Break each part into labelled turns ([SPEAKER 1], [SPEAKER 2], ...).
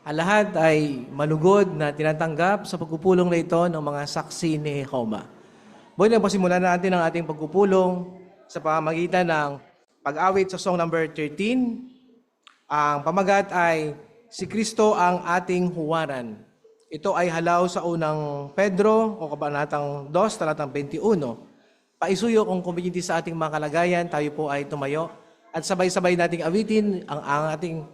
[SPEAKER 1] Ang lahat ay malugod na tinatanggap sa pagpupulong na ito ng mga saksi ni Jehovah. Buhay na pasimulan natin ang ating pagpupulong sa pamamagitan ng pag-awit sa song number 13. Ang pamagat ay Si Kristo ang ating huwaran. Ito ay halaw sa unang Pedro o kabanatang 2, talatang 21. Paisuyo kung kumbinti sa ating mga kalagayan, tayo po ay tumayo at sabay-sabay nating awitin ang ating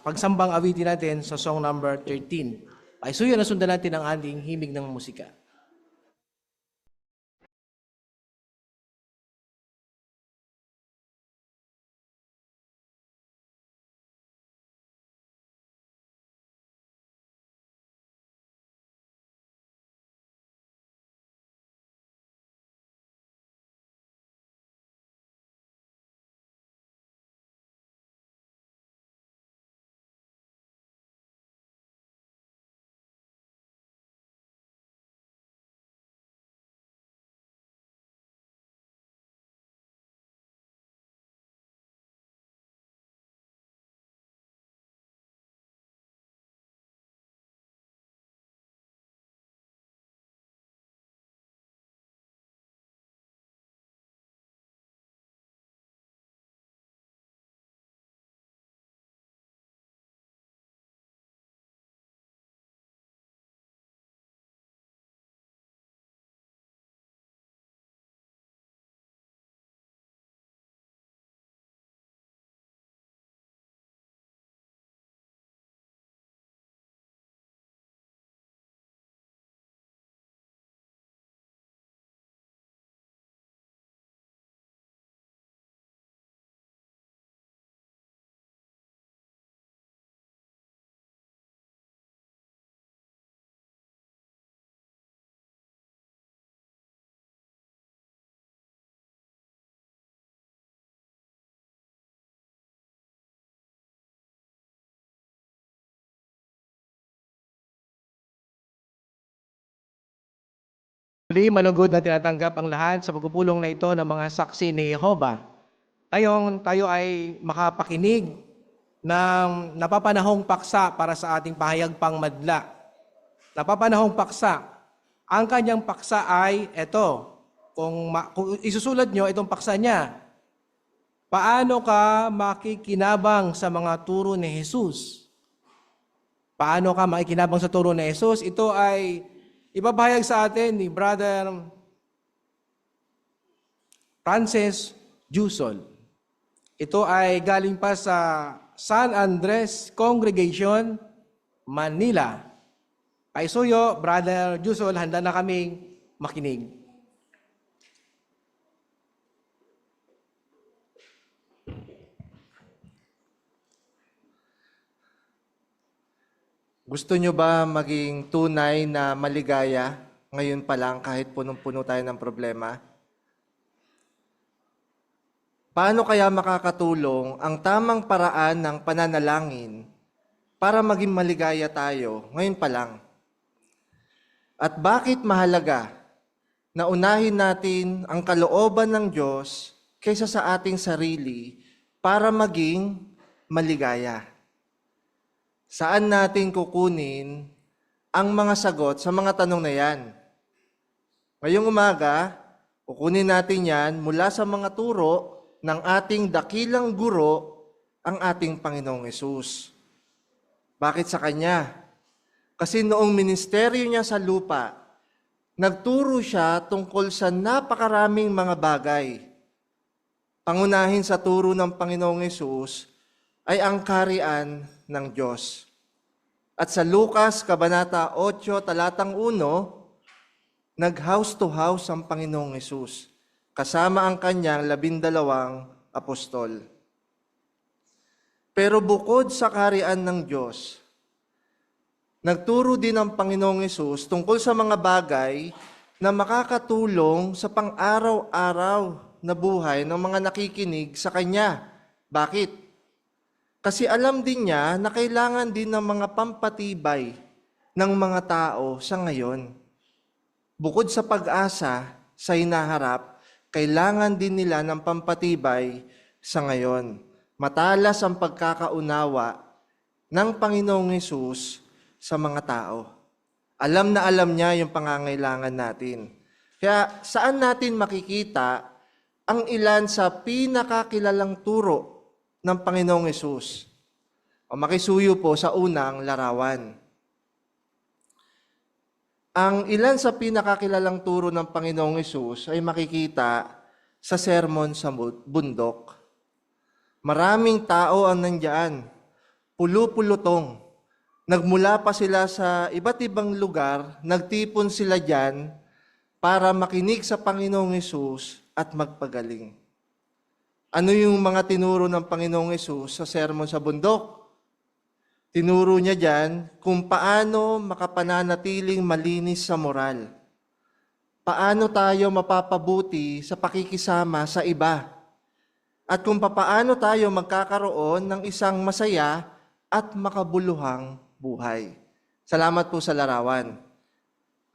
[SPEAKER 1] pagsambang awitin natin sa song number 13. Paisuyo na sundan natin ang ating himig ng musika. Muli, malugod na tinatanggap ang lahat sa pagpupulong na ito ng mga saksi ni Jehovah. Tayo ay makapakinig ng napapanahong paksa para sa ating pahayag pangmadla. Napapanahong paksa. Ang kanyang paksa ay ito. Kung isusulat nyo itong paksa niya, paano ka makikinabang sa mga turo ni Jesus? Paano ka makikinabang sa turo ni Jesus? Ito ay ipapahayag sa atin ni Brother Francis Jusol. Ito ay galing pa sa San Andres Congregation, Manila. Paisuyo, Brother Jusol, handa na kaming makinig.
[SPEAKER 2] Gusto nyo ba maging tunay na maligaya ngayon pa lang kahit punong-puno tayo ng problema? Paano kaya makakatulong ang tamang paraan ng pananalangin para maging maligaya tayo ngayon pa lang? At bakit mahalaga na unahin natin ang kalooban ng Diyos kaysa sa ating sarili para maging maligaya? Saan natin kukunin ang mga sagot sa mga tanong na yan? Ngayong umaga, kukunin natin yan mula sa mga turo ng ating dakilang guro, ang ating Panginoong Hesus. Bakit sa Kanya? Kasi noong ministeryo niya sa lupa, nagturo siya tungkol sa napakaraming mga bagay. Pangunahin sa turo ng Panginoong Hesus ay ang kaharian ng Diyos. At sa Lucas, Kabanata 8, talatang 1, nag-house to house ang Panginoong Hesus, kasama ang kanyang 12 apostol. Pero bukod sa kaharian ng Diyos, nagturo din ang Panginoong Hesus tungkol sa mga bagay na makakatulong sa pang-araw-araw na buhay ng mga nakikinig sa Kanya. Bakit? Kasi alam din niya na kailangan din ng mga pampatibay ng mga tao sa ngayon. Bukod sa pag-asa sa hinaharap, kailangan din nila ng pampatibay sa ngayon. Matalas ang pagkakaunawa ng Panginoong Hesus sa mga tao. Alam na alam niya yung pangangailangan natin. Kaya saan natin makikita ang ilan sa pinakakilalang turo ng Panginoong Hesus? O makisuyo po sa unang larawan. Ang ilan sa pinakakilalang turo ng Panginoong Hesus ay makikita sa sermon sa bundok. Maraming tao ang nandiyan, pulo-pulutong. Nagmula pa sila sa iba't ibang lugar, nagtipon sila diyan para makinig sa Panginoong Hesus at magpagaling. Ano yung mga tinuro ng Panginoong Hesus sa sermon sa bundok? Tinuro niya diyan kung paano makapananatiling malinis sa moral. Paano tayo mapapabuti sa pakikisama sa iba. At kung paano tayo magkakaroon ng isang masaya at makabuluhang buhay. Salamat po sa larawan.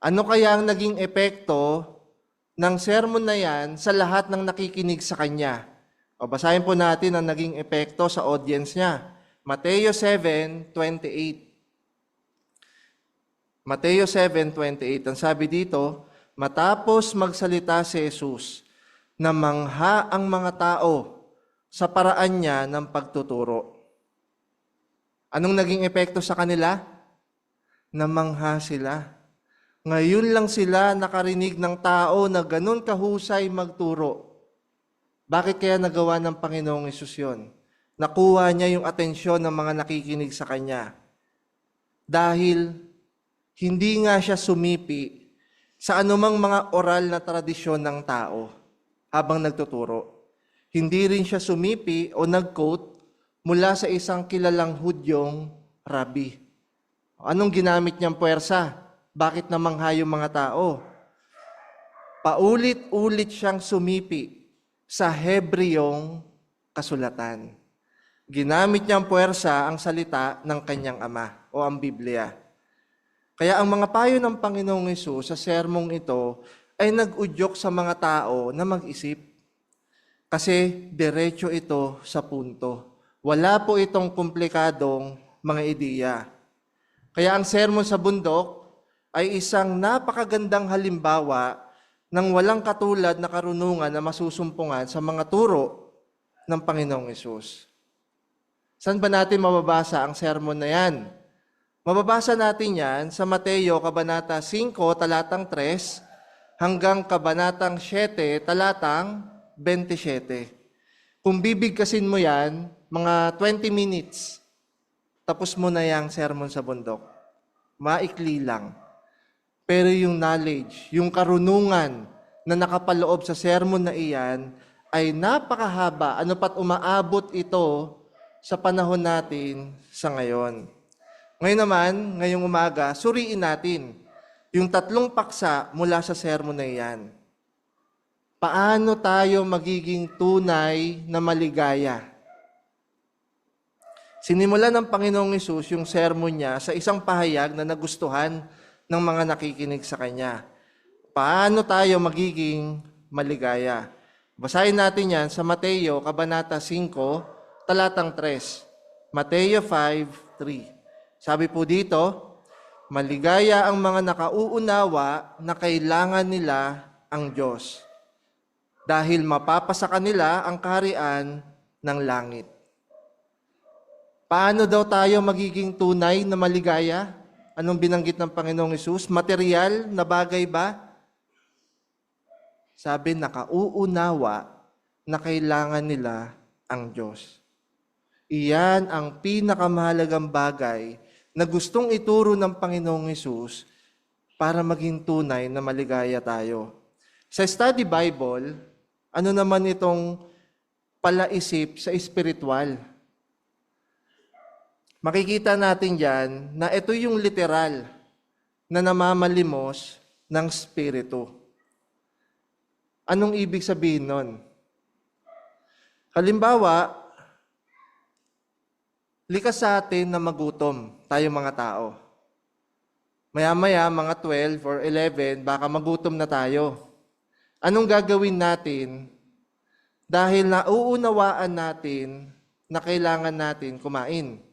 [SPEAKER 2] Ano kaya ang naging epekto ng sermon na yan sa lahat ng nakikinig sa kanya? O basahin po natin ang naging epekto sa audience niya. Mateo 7:28. Mateo 7:28. Ang sabi dito, matapos magsalita si Jesus, namangha ang mga tao sa paraan niya ng pagtuturo. Anong naging epekto sa kanila? Namangha sila. Ngayon lang sila nakarinig ng tao na ganun kahusay magturo. Bakit kaya nagawa ng Panginoong Hesus yun? Nakuha niya yung atensyon ng mga nakikinig sa Kanya. Dahil hindi nga siya sumipi sa anumang mga oral na tradisyon ng tao habang nagtuturo. Hindi rin siya sumipi o nag-quote mula sa isang kilalang Hudyong rabbi. Anong ginamit niyang puwersa? Bakit namangha yung mga tao? Paulit-ulit siyang sumipi sa Hebreyong kasulatan. Ginamit niyang puwersa ang salita ng kanyang ama o ang Biblia. Kaya ang mga payo ng Panginoong Hesus sa sermong ito ay nag-udyok sa mga tao na mag-isip. Kasi diretso ito sa punto. Wala po itong komplikadong mga ideya. Kaya ang sermon sa bundok ay isang napakagandang halimbawa ng walang katulad na karunungan na masusumpungan sa mga turo ng Panginoong Hesus. Saan ba natin mababasa ang sermon na yan? Mababasa natin yan sa Mateo Kabanata 5, talatang 3, hanggang Kabanatang 7, talatang 27. Kung bibigkasin mo yan, mga 20 minutes, tapos mo na yung sermon sa bundok. Maikli lang. Pero yung knowledge, yung karunungan na nakapaloob sa sermon na iyan, ay napakahaba. Ano pat umaabot ito sa panahon natin sa ngayon. Ngayon naman, ngayong umaga, suriin natin yung 3 paksa mula sa sermon na iyan. Paano tayo magiging tunay na maligaya? Sinimulan ng Panginoong Hesus yung sermon niya sa isang pahayag na nagustuhan ng mga nakikinig sa Kanya. Paano tayo magiging maligaya? Basahin natin yan sa Mateo, Kabanata 5, talatang 3. Mateo 5:3. Sabi po dito, maligaya ang mga nakauunawa na kailangan nila ang Diyos. Dahil mapapasa kanila ang kaharian ng langit. Paano daw tayo magiging tunay na maligaya? Anong binanggit ng Panginoong Hesus? Material na bagay ba? Sabi, nakauunawa na kailangan nila ang Diyos. Iyan ang pinakamahalagang bagay na gustong ituro ng Panginoong Hesus para maging tunay na maligaya tayo. Sa Study Bible, ano naman itong palaisip sa espiritual? Makikita natin dyan na ito yung literal na namamalimos ng Espiritu. Anong ibig sabihin nun? Halimbawa, likas sa atin na magutom tayo mga tao. Maya-maya, mga 12 or 11, baka magutom na tayo. Anong gagawin natin? Dahil nauunawaan natin na kailangan natin kumain.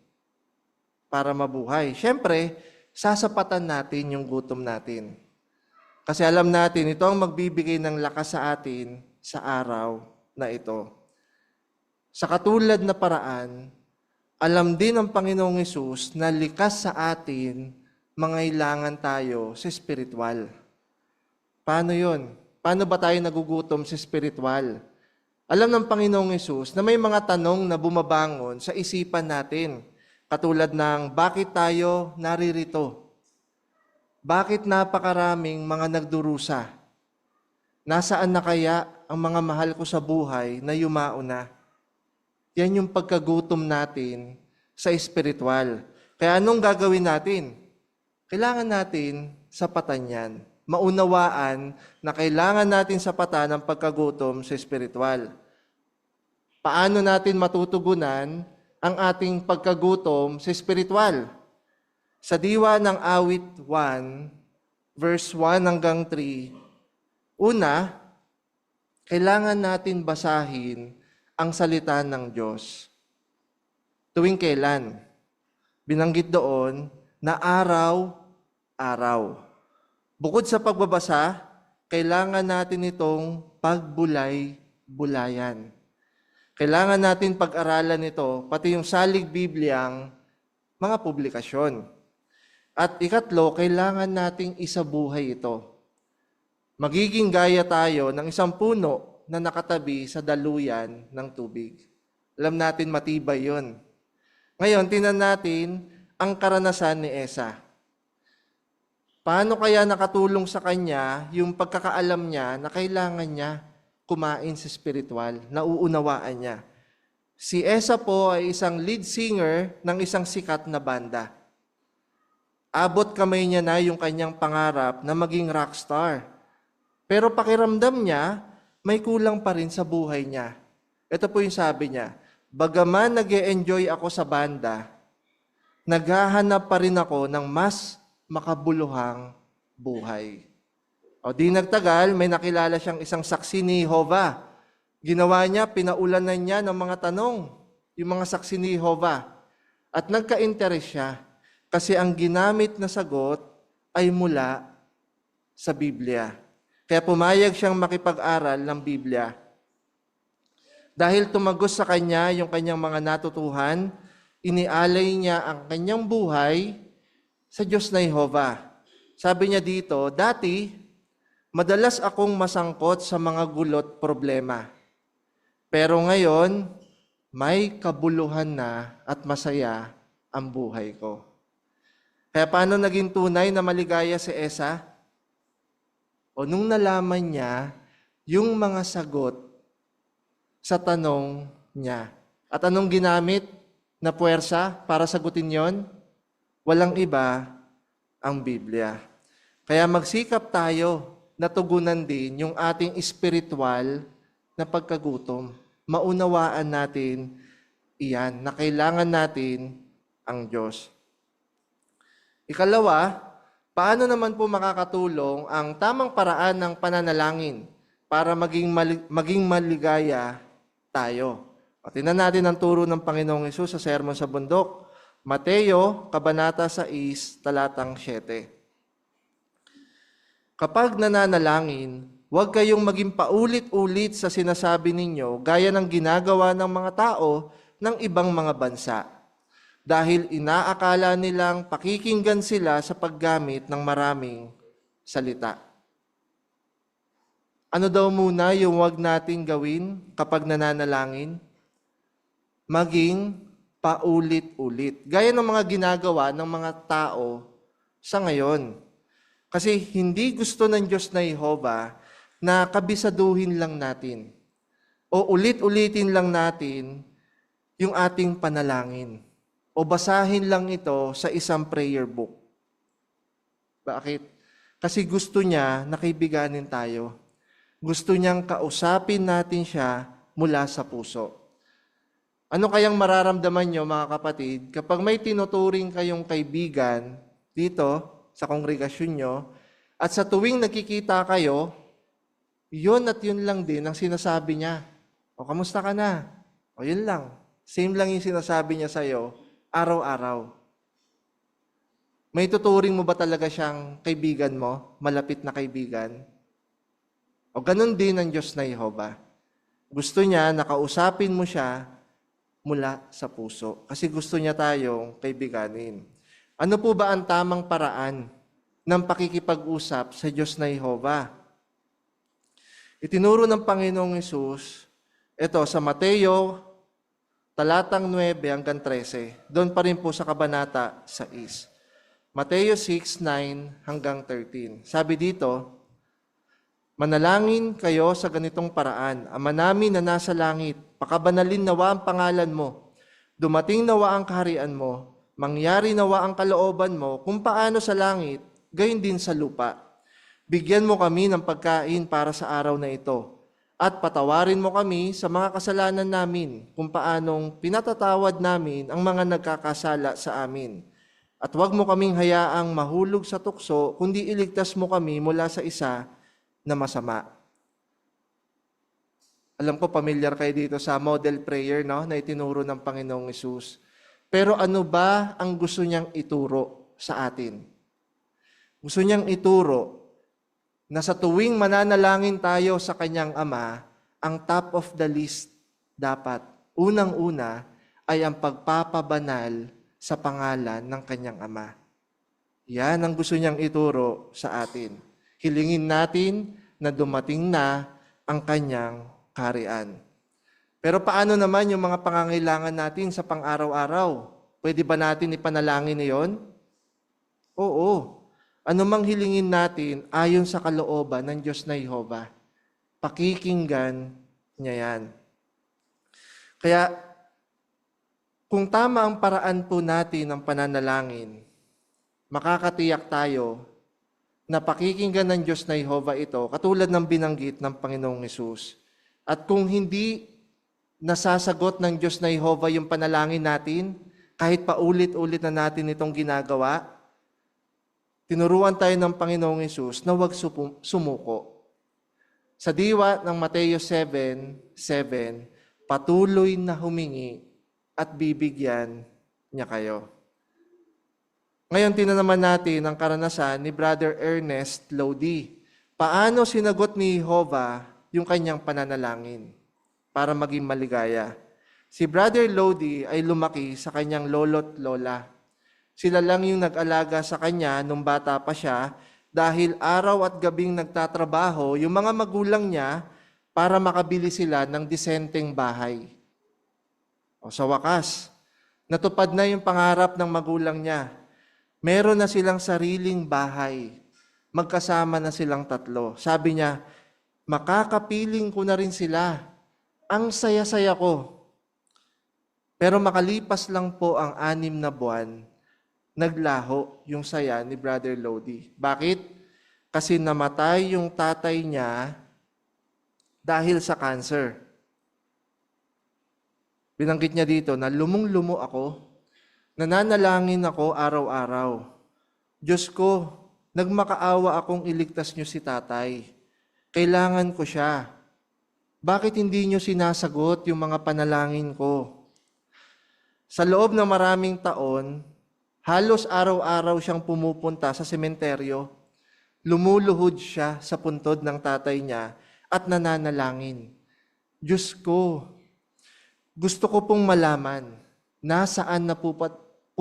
[SPEAKER 2] para mabuhay. Siyempre, sasapatan natin yung gutom natin. Kasi alam natin, ito ang magbibigay ng lakas sa atin sa araw na ito. Sa katulad na paraan, alam din ng Panginoong Hesus na likas sa atin, mangailangan tayo sa spiritual. Paano yun? Paano ba tayo nagugutom sa spiritual? Alam ng Panginoong Hesus na may mga tanong na bumabangon sa isipan natin. Katulad ng, bakit tayo naririto? Bakit napakaraming mga nagdurusa? Nasaan na kaya ang mga mahal ko sa buhay na yumao na? Yan yung pagkagutom natin sa espiritual. Kaya anong gagawin natin? Kailangan natin sapatan yan. Maunawaan na kailangan natin sapatan ang pagkagutom sa espiritual. Paano natin matutugunan ang ating pagkagutom sa espiritual? Sa diwa ng awit 1, verse 1 hanggang 3, una, kailangan natin basahin ang salita ng Diyos. Tuwing kailan? Binanggit doon na araw-araw. Bukod sa pagbabasa, kailangan natin itong pagbulay-bulayan. Kailangan natin pag-aralan ito, pati yung salig Bibliang mga publikasyon. At ikatlo, kailangan nating isabuhay ito. Magiging gaya tayo ng isang puno na nakatabi sa daluyan ng tubig. Alam natin matibay yun. Ngayon, tingnan natin ang karanasan ni Esa. Paano kaya nakatulong sa kanya yung pagkakaalam niya na kailangan niya kumain sa spiritual, nauunawaan niya? Si Esa po ay isang lead singer ng isang sikat na banda. Abot kamay niya na yung kanyang pangarap na maging rockstar. Pero pakiramdam niya, may kulang pa rin sa buhay niya. Ito po yung sabi niya, bagaman nag-e-enjoy ako sa banda, naghahanap pa rin ako ng mas makabuluhang buhay. O di nagtagal, may nakilala siyang isang saksi ni Jehovah. Ginawa niya, pinaulanan niya ng mga tanong, yung mga saksi ni Jehovah. At nagka-interest siya kasi ang ginamit na sagot ay mula sa Biblia. Kaya pumayag siyang makipag-aral ng Biblia. Dahil tumagos sa kanya yung kanyang mga natutuhan, inialay niya ang kanyang buhay sa Diyos na Jehovah. Sabi niya dito, dati, madalas akong masangkot sa mga gulot problema. Pero ngayon, may kabuluhan na at masaya ang buhay ko. Kaya paano naging tunay na maligaya si Esa? O nung nalaman niya yung mga sagot sa tanong niya. At anong ginamit na puwersa para sagutin yon? Walang iba ang Biblia. Kaya magsikap tayo na tugunan din yung ating espiritual na pagkagutom. Maunawaan natin iyan, na kailangan natin ang Diyos. Ikalawa, paano naman po makakatulong ang tamang paraan ng pananalangin para maging maligaya tayo? O, tingnan natin ang turo ng Panginoong Hesus sa Sermon sa Bundok, Mateo, Kabanata 6, Talatang 7. Kapag nananalangin, huwag kayong maging paulit-ulit sa sinasabi ninyo gaya ng ginagawa ng mga tao ng ibang mga bansa. Dahil inaakala nilang pakikinggan sila sa paggamit ng maraming salita. Ano daw muna yung huwag nating gawin kapag nananalangin? Maging paulit-ulit. Gaya ng mga ginagawa ng mga tao sa ngayon. Kasi hindi gusto ng Diyos na Jehovah na kabisaduhin lang natin o ulit-ulitin lang natin yung ating panalangin o basahin lang ito sa isang prayer book. Bakit? Kasi gusto niya na kaibiganin tayo. Gusto niyang kausapin natin siya mula sa puso. Ano kayang mararamdaman nyo, mga kapatid, kapag may tinuturing kayong kaibigan dito sa kongregasyon nyo, at sa tuwing nakikita kayo, yun at yun lang din ang sinasabi niya. O, kamusta ka na? O, yun lang. Same lang yung sinasabi niya sa'yo, araw-araw. May tuturing mo ba talaga siyang kaibigan mo, malapit na kaibigan? O ganun din ang Diyos na Jehova. Gusto niya nakausapin mo siya mula sa puso. Kasi gusto niya tayong kaibiganin. Ano po ba ang tamang paraan ng pakikipag-usap sa Diyos na Jehova? Itinuro ng Panginoong Hesus, ito sa Mateo, talatang 9 hanggang 13. Doon pa rin po sa kabanata 6. Mateo 6, 9 hanggang 13. Sabi dito, manalangin kayo sa ganitong paraan. Ama namin na nasa langit, pakabanalin nawa ang pangalan mo. Dumating nawa ang kaharian mo. Mangyari nawa ang kalooban mo kung paano sa langit, gayon din sa lupa. Bigyan mo kami ng pagkain para sa araw na ito. At patawarin mo kami sa mga kasalanan namin kung paanong pinatatawad namin ang mga nagkakasala sa amin. At huwag mo kaming hayaang mahulog sa tukso, kundi iligtas mo kami mula sa isa na masama. Alam ko, pamilyar kayo dito sa model prayer, no, na itinuro ng Panginoong Hesus. Pero ano ba ang gusto niyang ituro sa atin? Gusto niyang ituro na sa tuwing mananalangin tayo sa kanyang Ama, ang top of the list dapat, unang-una, ay ang pagpapabanal sa pangalan ng kanyang Ama. Yan ang gusto niyang ituro sa atin. Hilingin natin na dumating na ang kanyang kaharian. Pero paano naman yung mga pangangailangan natin sa pang-araw-araw? Pwede ba natin ipanalangin iyon? Oo. Ano mang hilingin natin ayon sa kalooban ng Diyos na Jehova, pakikinggan niya yan. Kaya, kung tama ang paraan po natin ng pananalangin, makakatiyak tayo na pakikinggan ng Diyos na Jehova ito, katulad ng binanggit ng Panginoong Hesus. At kung hindi nasasagot ng Diyos na Jehova yung panalangin natin, kahit paulit-ulit na natin itong ginagawa, tinuruan tayo ng Panginoong Hesus na huwag sumuko. Sa diwa ng Mateo 7:7, patuloy na humingi at bibigyan niya kayo. Ngayon, tinanaman natin ang karanasan ni Brother Ernest Lodi. Paano sinagot ni Jehova yung kanyang pananalangin para maging maligaya? Si Brother Lodi ay lumaki sa kanyang lolo't lola. Sila lang yung nag-alaga sa kanya nung bata pa siya dahil araw at gabing nagtatrabaho yung mga magulang niya para makabili sila ng disenteng bahay. O sa wakas, natupad na yung pangarap ng magulang niya. Meron na silang sariling bahay. Magkasama na silang tatlo. Sabi niya, makakapiling ko na rin sila. Ang saya-saya ko. Pero makalipas lang po ang 6 na buwan, naglaho yung saya ni Brother Lodi. Bakit? Kasi namatay yung tatay niya dahil sa cancer. Binanggit niya dito na lumong-lumo ako, nananalangin ako araw-araw. Diyos ko, nagmakaawa akong iligtas niyo si tatay. Kailangan ko siya. Bakit hindi niyo sinasagot yung mga panalangin ko? Sa loob ng maraming taon, halos araw-araw siyang pumupunta sa sementeryo. Lumuluhod siya sa puntod ng tatay niya at nananalangin. Diyos ko, gusto ko pong malaman, nasaan na po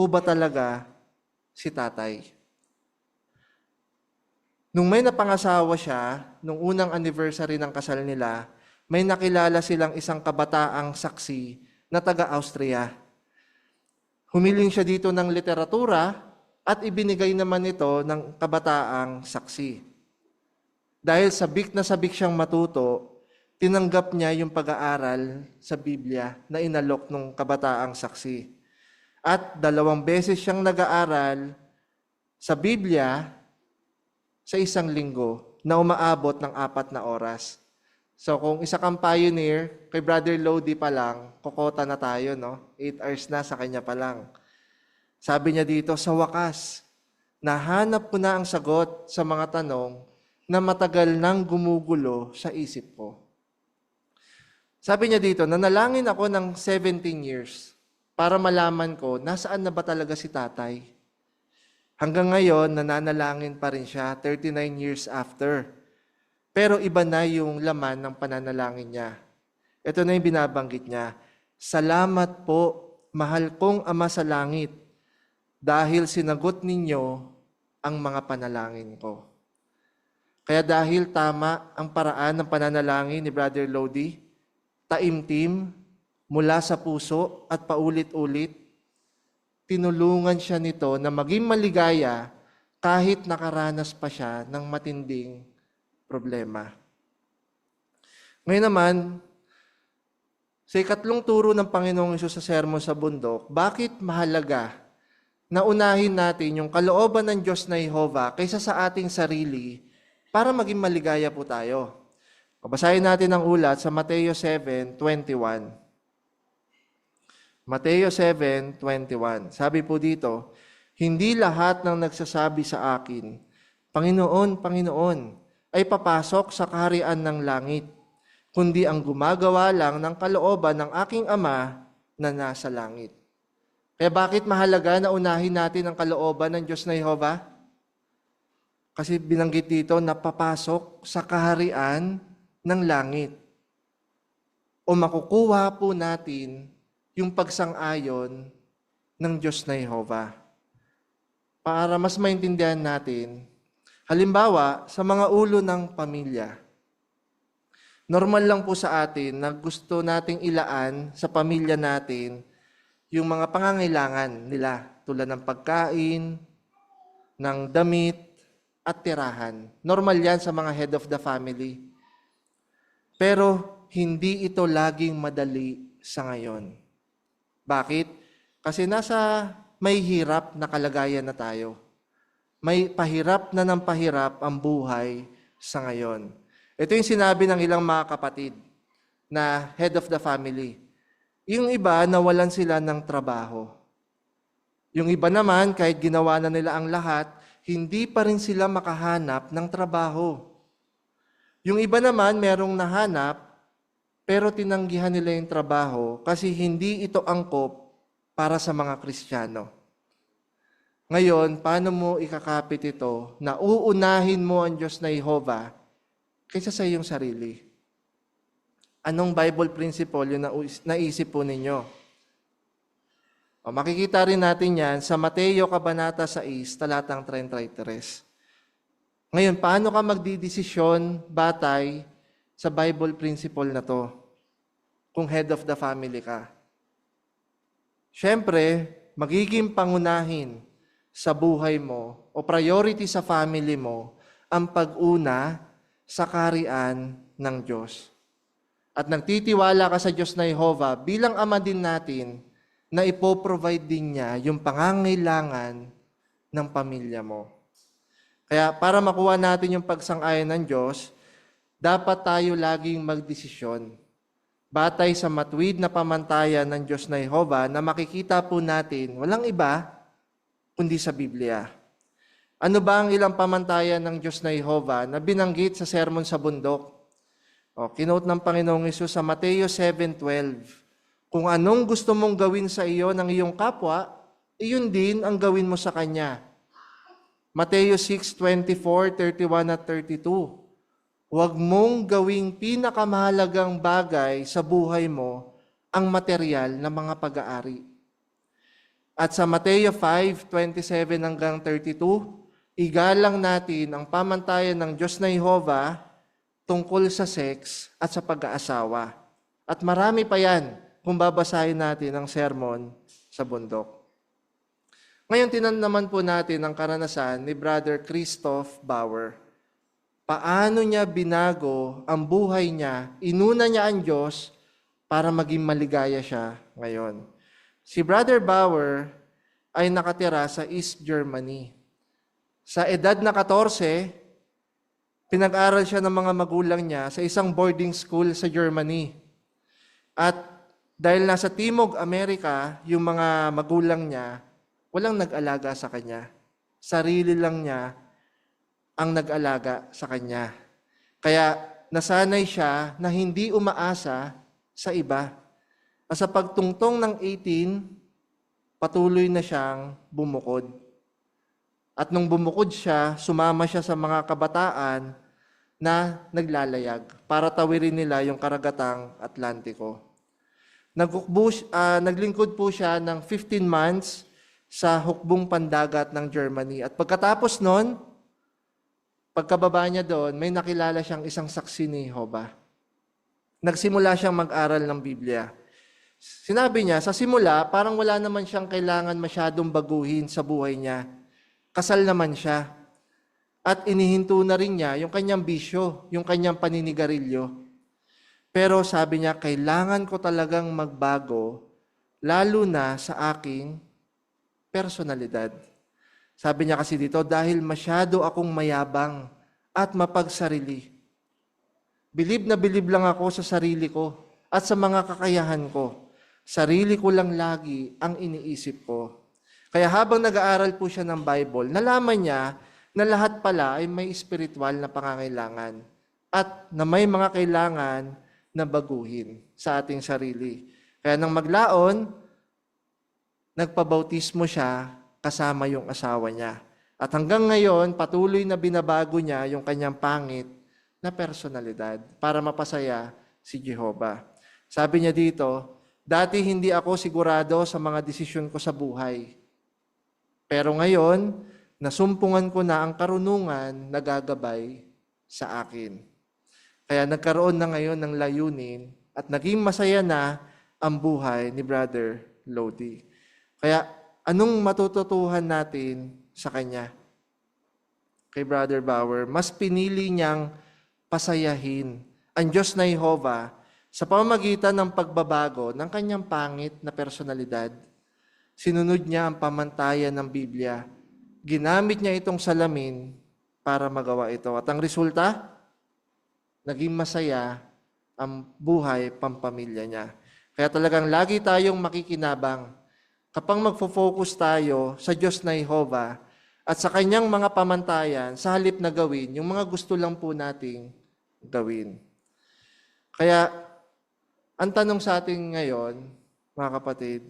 [SPEAKER 2] ba talaga si tatay? Nung may napangasawa siya, nung unang anniversary ng kasal nila, may nakilala silang isang kabataang saksi na taga-Austria. Humiling siya dito ng literatura at ibinigay naman ito ng kabataang saksi. Dahil sabik na sabik siyang matuto, tinanggap niya yung pag-aaral sa Biblia na inalok ng kabataang saksi. At 2 beses siyang nag-aaral sa Biblia sa 1 linggo na umaabot ng 4 na oras. So kung isa kang pioneer, kay Brother Lodi pa lang, kokota na tayo, no? 8 hours na sa kanya pa lang. Sabi niya dito, sa wakas, nahanap ko na ang sagot sa mga tanong na matagal nang gumugulo sa isip ko. Sabi niya dito, nanalangin ako ng 17 years para malaman ko nasaan na ba talaga si tatay. Hanggang ngayon, nananalangin pa rin siya 39 years after. Pero iba na yung laman ng pananalangin niya. Ito na yung binabanggit niya. Salamat po, mahal kong Ama sa langit, dahil sinagot ninyo ang mga panalangin ko. Kaya dahil tama ang paraan ng pananalangin ni Brother Lodi, taimtim, mula sa puso at paulit-ulit, tinulungan siya nito na maging maligaya kahit nakaranas pa siya ng matinding problema. Ngayon naman, sa ikatlong turo ng Panginoong Hesus sa Sermon sa Bundok, bakit mahalaga na unahin natin yung kalooban ng Diyos na Jehovah kaysa sa ating sarili para maging maligaya po tayo? Basahin natin ang ulat sa Mateo 7:21. Mateo 7:21. Sabi po dito, hindi lahat ng nagsasabi sa akin, Panginoon, Panginoon, ay papasok sa kaharian ng langit, kundi ang gumagawa lang ng kalooban ng aking Ama na nasa langit. Kaya bakit mahalaga na unahin natin ang kalooban ng Diyos na Jehovah? Kasi binanggit dito na papasok sa kaharian ng langit. O makukuha po natin yung pagsang-ayon ng Diyos na Jehovah. Para mas maintindihan natin, halimbawa, sa mga ulo ng pamilya, normal lang po sa atin na gusto nating ilaan sa pamilya natin yung mga pangangailangan nila tulad ng pagkain, ng damit, at tirahan. Normal yan sa mga head of the family. Pero hindi ito laging madali sa ngayon. Bakit? Kasi nasa may hirap na kalagayan na tayo. May pahirap na ng pahirap ang buhay sa ngayon. Ito yung sinabi ng ilang mga kapatid na head of the family. Yung iba, nawalan sila ng trabaho. Yung iba naman, kahit ginawa na nila ang lahat, hindi pa rin sila makahanap ng trabaho. Yung iba naman, merong nahanap, pero tinanggihan nila yung trabaho kasi hindi ito angkop para sa mga Kristiyano. Ngayon, paano mo ikakapit ito na uunahin mo ang Diyos na Jehovah kaysa sa iyong sarili? Anong Bible principle yung naisip po ninyo? Makikita rin natin yan sa Mateo Kabanata 6, talatang 33. Ngayon, paano ka magdidesisyon batay sa Bible principle na to kung head of the family ka? Siyempre, magiging pangunahin sa buhay mo o priority sa family mo ang pag-una sa kaharian ng Diyos. At nagtitiwala ka sa Diyos na Jehovah bilang Ama din natin na ipoprovide din niya yung pangangailangan ng pamilya mo. Kaya para makuha natin yung pagsang-ayon ng Diyos, dapat tayo laging magdesisyon batay sa matuwid na pamantayan ng Diyos na Jehovah na makikita po natin walang iba kundi sa Biblia. Ano ba ang ilang pamantayan ng Diyos na Jehovah na binanggit sa Sermon sa Bundok? Kinote ng Panginoong Hesus sa Mateo 7:12. Kung anong gusto mong gawin sa iyo ng iyong kapwa, iyon din ang gawin mo sa kanya. Mateo 6:24, 31 at 32. Huwag mong gawing pinakamahalagang bagay sa buhay mo ang material na mga pag-aari. At sa Mateo 5:27 hanggang 32, igalang natin ang pamantayan ng Diyos na Jehovah tungkol sa sex at sa pag-aasawa. At marami pa yan kung babasahin natin ang sermon sa bundok. Ngayon, tinan naman po natin ang karanasan ni Brother Christoph Bauer. Paano niya binago ang buhay niya, inuna niya ang Diyos para maging maligaya siya ngayon. Si Brother Bauer ay nakatira sa East Germany. Sa edad na 14, pinag-aral siya ng mga magulang niya sa isang boarding school sa Germany. At dahil nasa Timog Amerika, yung mga magulang niya, walang nag-alaga sa kanya. Sarili lang niya ang nag-alaga sa kanya. Kaya nasanay siya na hindi umaasa sa iba. At sa pagtungtong ng 18, patuloy na siyang bumukod. At nung bumukod siya, sumama siya sa mga kabataan na naglalayag para tawirin nila yung karagatang Atlantiko. Naglingkod po siya ng 15 months sa hukbong pandagat ng Germany. At pagkatapos nun, pagkababa niya doon, may nakilala siyang isang saksi ni Jehovah. Nagsimula siyang mag-aral ng Biblia. Sinabi niya, sa simula, parang wala naman siyang kailangan masyadong baguhin sa buhay niya. Kasal naman siya. At inihinto na rin niya yung kanyang bisyo, yung kanyang paninigarilyo. Pero sabi niya, kailangan ko talagang magbago, lalo na sa aking personalidad. Sabi niya kasi dito, dahil masyado akong mayabang at mapagsarili. Bilib na bilib lang ako sa sarili ko at sa mga kakayahan ko. Sarili ko lang lagi ang iniisip ko. Kaya habang nag-aaral po siya ng Bible, nalaman niya na lahat pala ay may spiritual na pangangailangan at na may mga kailangan na baguhin sa ating sarili. Kaya nang maglaon, nagpabautismo siya kasama yung asawa niya. At hanggang ngayon, patuloy na binabago niya yung kanyang pangit na personalidad para mapasaya si Jehovah. Sabi niya dito, dati hindi ako sigurado sa mga desisyon ko sa buhay. Pero ngayon, nasumpungan ko na ang karunungan na gagabay sa akin. Kaya nagkaroon na ngayon ng layunin at naging masaya na ang buhay ni Brother Lodi. Kaya anong matututuhan natin sa kanya? Kay Brother Bauer, mas pinili niyang pasayahin ang Diyos na Jehovah sa pamamagitan ng pagbabago ng kanyang pangit na personalidad. Sinunod niya ang pamantayan ng Biblia. Ginamit niya itong salamin para magawa ito. At ang resulta, naging masaya ang buhay pampamilya niya. Kaya talagang lagi tayong makikinabang kapag magfo-focus tayo sa Diyos na Jehovah at sa kanyang mga pamantayan sa halip na gawin yung mga gusto lang po nating gawin. Kaya, ang tanong sa atin ngayon, mga kapatid,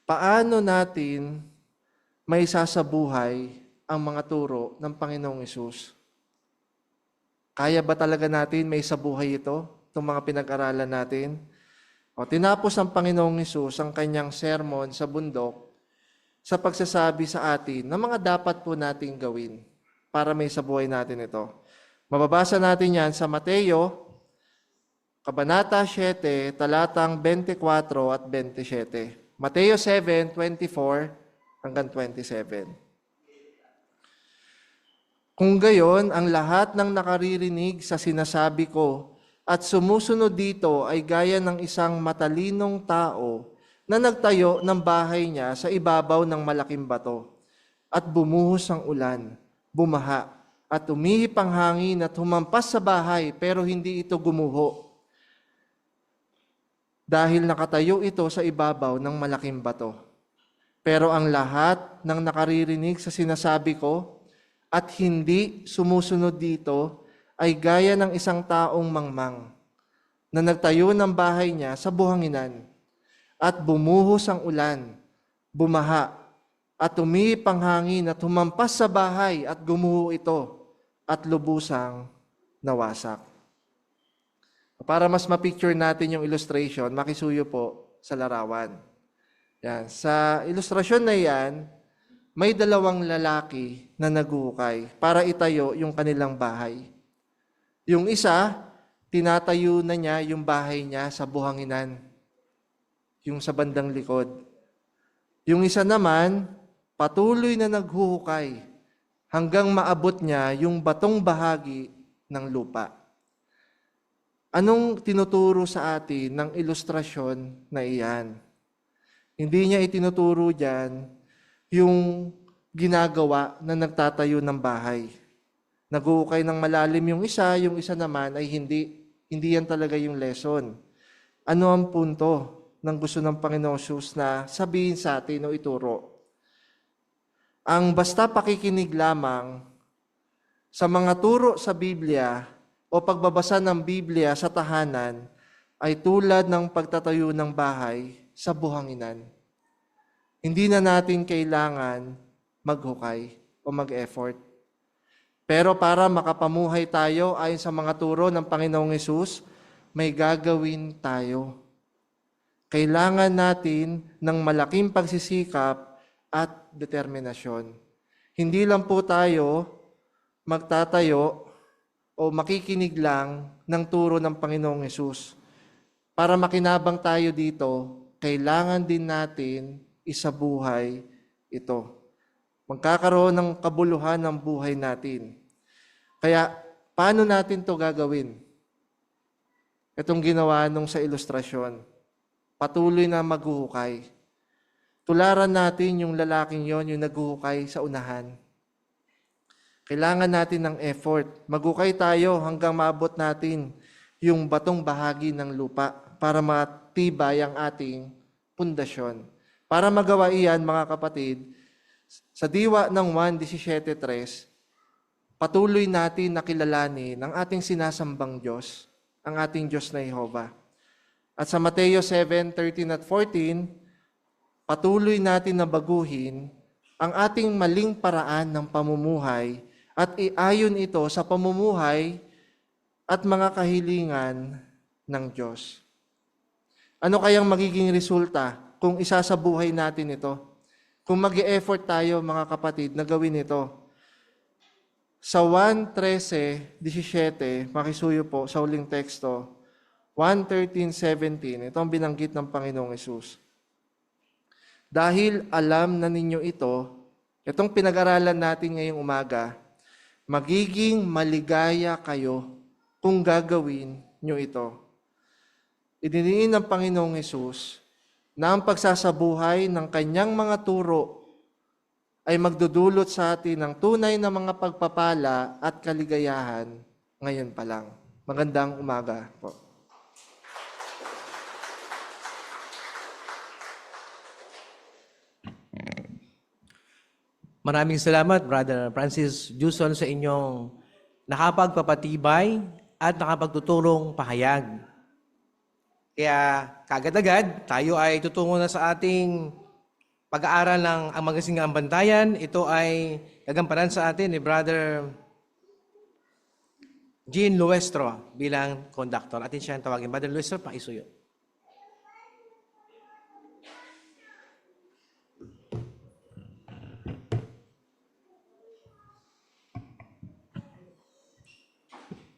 [SPEAKER 2] paano natin may sasabuhay ang mga turo ng Panginoong Hesus? Kaya ba talaga natin may sabuhay ito, itong mga pinag-aralan natin? O, tinapos ng Panginoong Hesus ang kanyang sermon sa bundok sa pagsasabi sa atin ng mga dapat po nating gawin para may sabuhay natin ito. Mababasa natin yan sa Mateo, Kabanata 7, talatang 24 at 27. Mateo 7:24 hanggang 27. Kung gayon, ang lahat ng nakaririnig sa sinasabi ko at sumusunod dito ay gaya ng isang matalinong tao na nagtayo ng bahay niya sa ibabaw ng malaking bato. At bumuhos ang ulan, bumaha, at umihip ang hangin at humampas sa bahay pero hindi ito gumuho. Dahil nakatayo ito sa ibabaw ng malaking bato. Pero ang lahat ng nakaririnig sa sinasabi ko at hindi sumusunod dito ay gaya ng isang taong mangmang na nagtayo ng bahay niya sa buhanginan at bumuhos ang ulan, bumaha, at umihip ang hangin at humampas sa bahay at gumuho ito at lubusang nawasak. Para mas ma-picture natin yung illustration, makisuyo po sa larawan. Yan. Sa ilustrasyon na yan, may dalawang lalaki na naguhukay para itayo yung kanilang bahay. Yung isa, tinatayo na niya yung bahay niya sa buhanginan, yung sa bandang likod. Yung isa naman, patuloy na naghuhukay hanggang maabot niya yung batong bahagi ng lupa. Anong tinuturo sa atin ng ilustrasyon na iyan? Hindi niya itinuturo dyan yung ginagawa na nagtatayo ng bahay. Nag-uukay ng malalim yung isa naman ay hindi. Hindi yan talaga yung lesson. Ano ang punto ng gusto ng Panginoong Hesus na sabihin sa atin o ituro? Ang basta pakikinig lamang sa mga turo sa Biblia o pagbabasa ng Biblia sa tahanan ay tulad ng pagtatayo ng bahay sa buhanginan. Hindi na natin kailangan maghukay o mag-effort. Pero para makapamuhay tayo ayon sa mga turo ng Panginoong Hesus, may gagawin tayo. Kailangan natin ng malaking pagsisikap at determinasyon. Hindi lang po tayo magtatayo o makikinig lang ng turo ng Panginoong Hesus. Para makinabang tayo dito, kailangan din natin isabuhay ito. Magkakaroon ng kabuluhan ng buhay natin. Kaya, paano natin to gagawin? Itong ginawa nung sa ilustrasyon. Patuloy na maghuhukay. Tularan natin yung lalaking yon, yung naghuhukay sa unahan. Kailangan natin ng effort. Maghukay tayo hanggang maabot natin yung batong bahagi ng lupa para matibay ang ating pundasyon. Para magawa iyan, mga kapatid, sa diwa ng 1:17:3, patuloy natin nakilalanin ang ating sinasambang Diyos, ang ating Diyos na Jehovah. At sa Mateo 7:13 at 14, patuloy natin na baguhin ang ating maling paraan ng pamumuhay at iayon ito sa pamumuhay at mga kahilingan ng Diyos. Ano kayang magiging resulta kung isasabuhay natin ito? Kung mag-e-effort tayo, mga kapatid, na gawin ito. Sa 1:13-17, makisuyo po sa uling teksto, 1:13-17, ito ang binanggit ng Panginoong Hesus. Dahil alam na ninyo ito, itong pinag-aralan natin ngayong umaga, magiging maligaya kayo kung gagawin nyo ito. Idiniin ng Panginoong Hesus na ang pagsasabuhay ng kanyang mga turo ay magdudulot sa atin ng tunay na mga pagpapala at kaligayahan ngayon pa lang. Magandang umaga po.
[SPEAKER 1] Maraming salamat, Brother Francis Juson, sa inyong nakapagpapatibay at nakapagtutulong pahayag. Kaya kagad-agad, tayo ay tutungo na sa ating pag-aaral ng ang magasingang bantayan. Ito ay gagampanan sa atin ni Brother Jean Luestro bilang conductor. Atin siya ang tawagin. Brother Luestro, pakisuyo.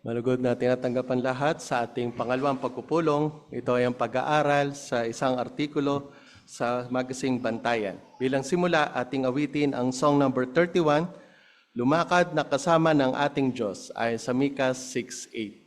[SPEAKER 3] Malugod na tinatanggap ang lahat sa ating pangalawang pagpupulong. Ito ay ang pag-aaral sa isang artikulo sa Magasing Bantayan. Bilang simula, ating awitin ang song number 31, Lumakad na kasama ng ating Diyos, ay sa Mika 6:8.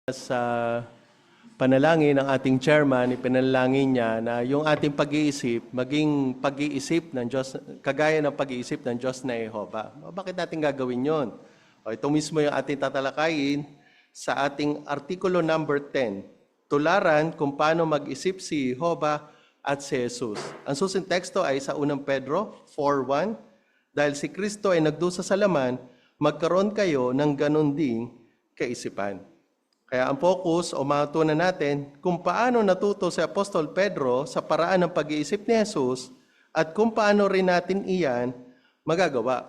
[SPEAKER 3] Sa panalangin ng ating chairman, ipinalangin niya na yung ating pag-iisip, maging pag-iisip ng Diyos, kagaya ng pag-iisip ng Diyos na Jehovah. Bakit natin gagawin yon? Ito mismo yung ating tatalakayin sa ating artikulo number 10. Tularan kung paano mag-isip si Jehovah at si Jesus. Ang susing teksto ay sa 1 Pedro 4:1. Dahil si Kristo ay nagdusa sa laman, magkaroon kayo ng ganun ding kaisipan. Kaya ang focus o matutunan natin kung paano natuto si Apostol Pedro sa paraan ng pag-iisip ni Jesus at kung paano rin natin iyan magagawa.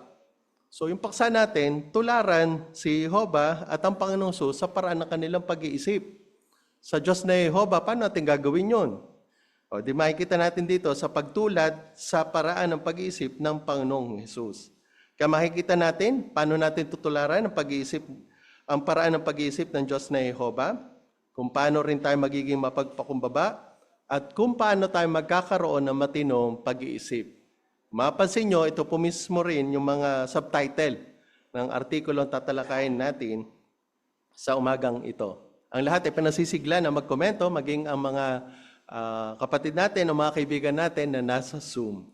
[SPEAKER 3] So yung paksa natin, tularan si Jehovah at ang Panginoong Jesus sa paraan ng kanilang pag-iisip. Sa Diyos na Jehovah, paano natin gagawin yon? O di makikita natin dito sa pagtulad sa paraan ng pag-iisip ng Panginoong Jesus. Kaya makikita natin paano natin tutularan ang pag-iisip, ang paraan ng pag-iisip ng Diyos na Jehovah, kung paano rin tayo magiging mapagpakumbaba, at kung paano tayo magkakaroon ng matinong pag-iisip. Mapansin nyo, ito po mismo rin yung mga subtitle ng artikulong tatalakayin natin sa umagang ito. Ang lahat ay pinasisigla na magkomento, maging ang mga kapatid natin o mga kaibigan natin na nasa Zoom.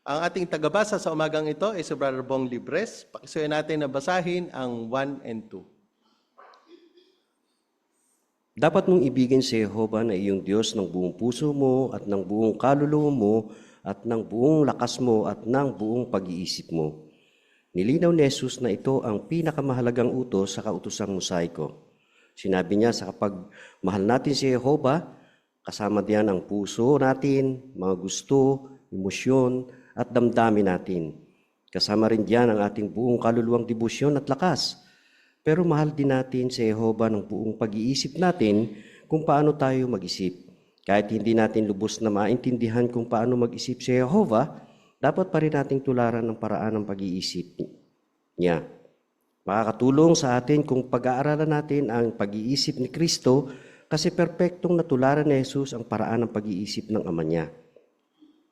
[SPEAKER 3] Ang ating tagabasa sa umagang ito ay si Brother Bong Libres. Pakisuyo natin na basahin ang 1 and 2.
[SPEAKER 4] Dapat mong ibigin si Jehovah na iyong Diyos ng buong puso mo at ng buong kaluluwa mo at ng buong lakas mo at ng buong pag-iisip mo. Nilinaw ni Jesus na ito ang pinakamahalagang utos sa kautosang mosaiko. Sinabi niya sa kapag mahal natin si Jehovah, kasama diyan ang puso natin, mga gusto, emosyon at damdamin natin. Kasama rin diyan ang ating buong kaluluwang debosyon at lakas. Pero mahal din natin si Jehovah ng buong pag-iisip natin kung paano tayo mag-isip. Kahit hindi natin lubos na maintindihan kung paano mag-isip si Jehovah, dapat pa rin nating tularan ng paraan ng pag-iisip niya. Makakatulong sa atin kung pag-aaralan natin ang pag-iisip ni Kristo kasi perpektong natularan ni Jesus ang paraan ng pag-iisip ng Ama niya.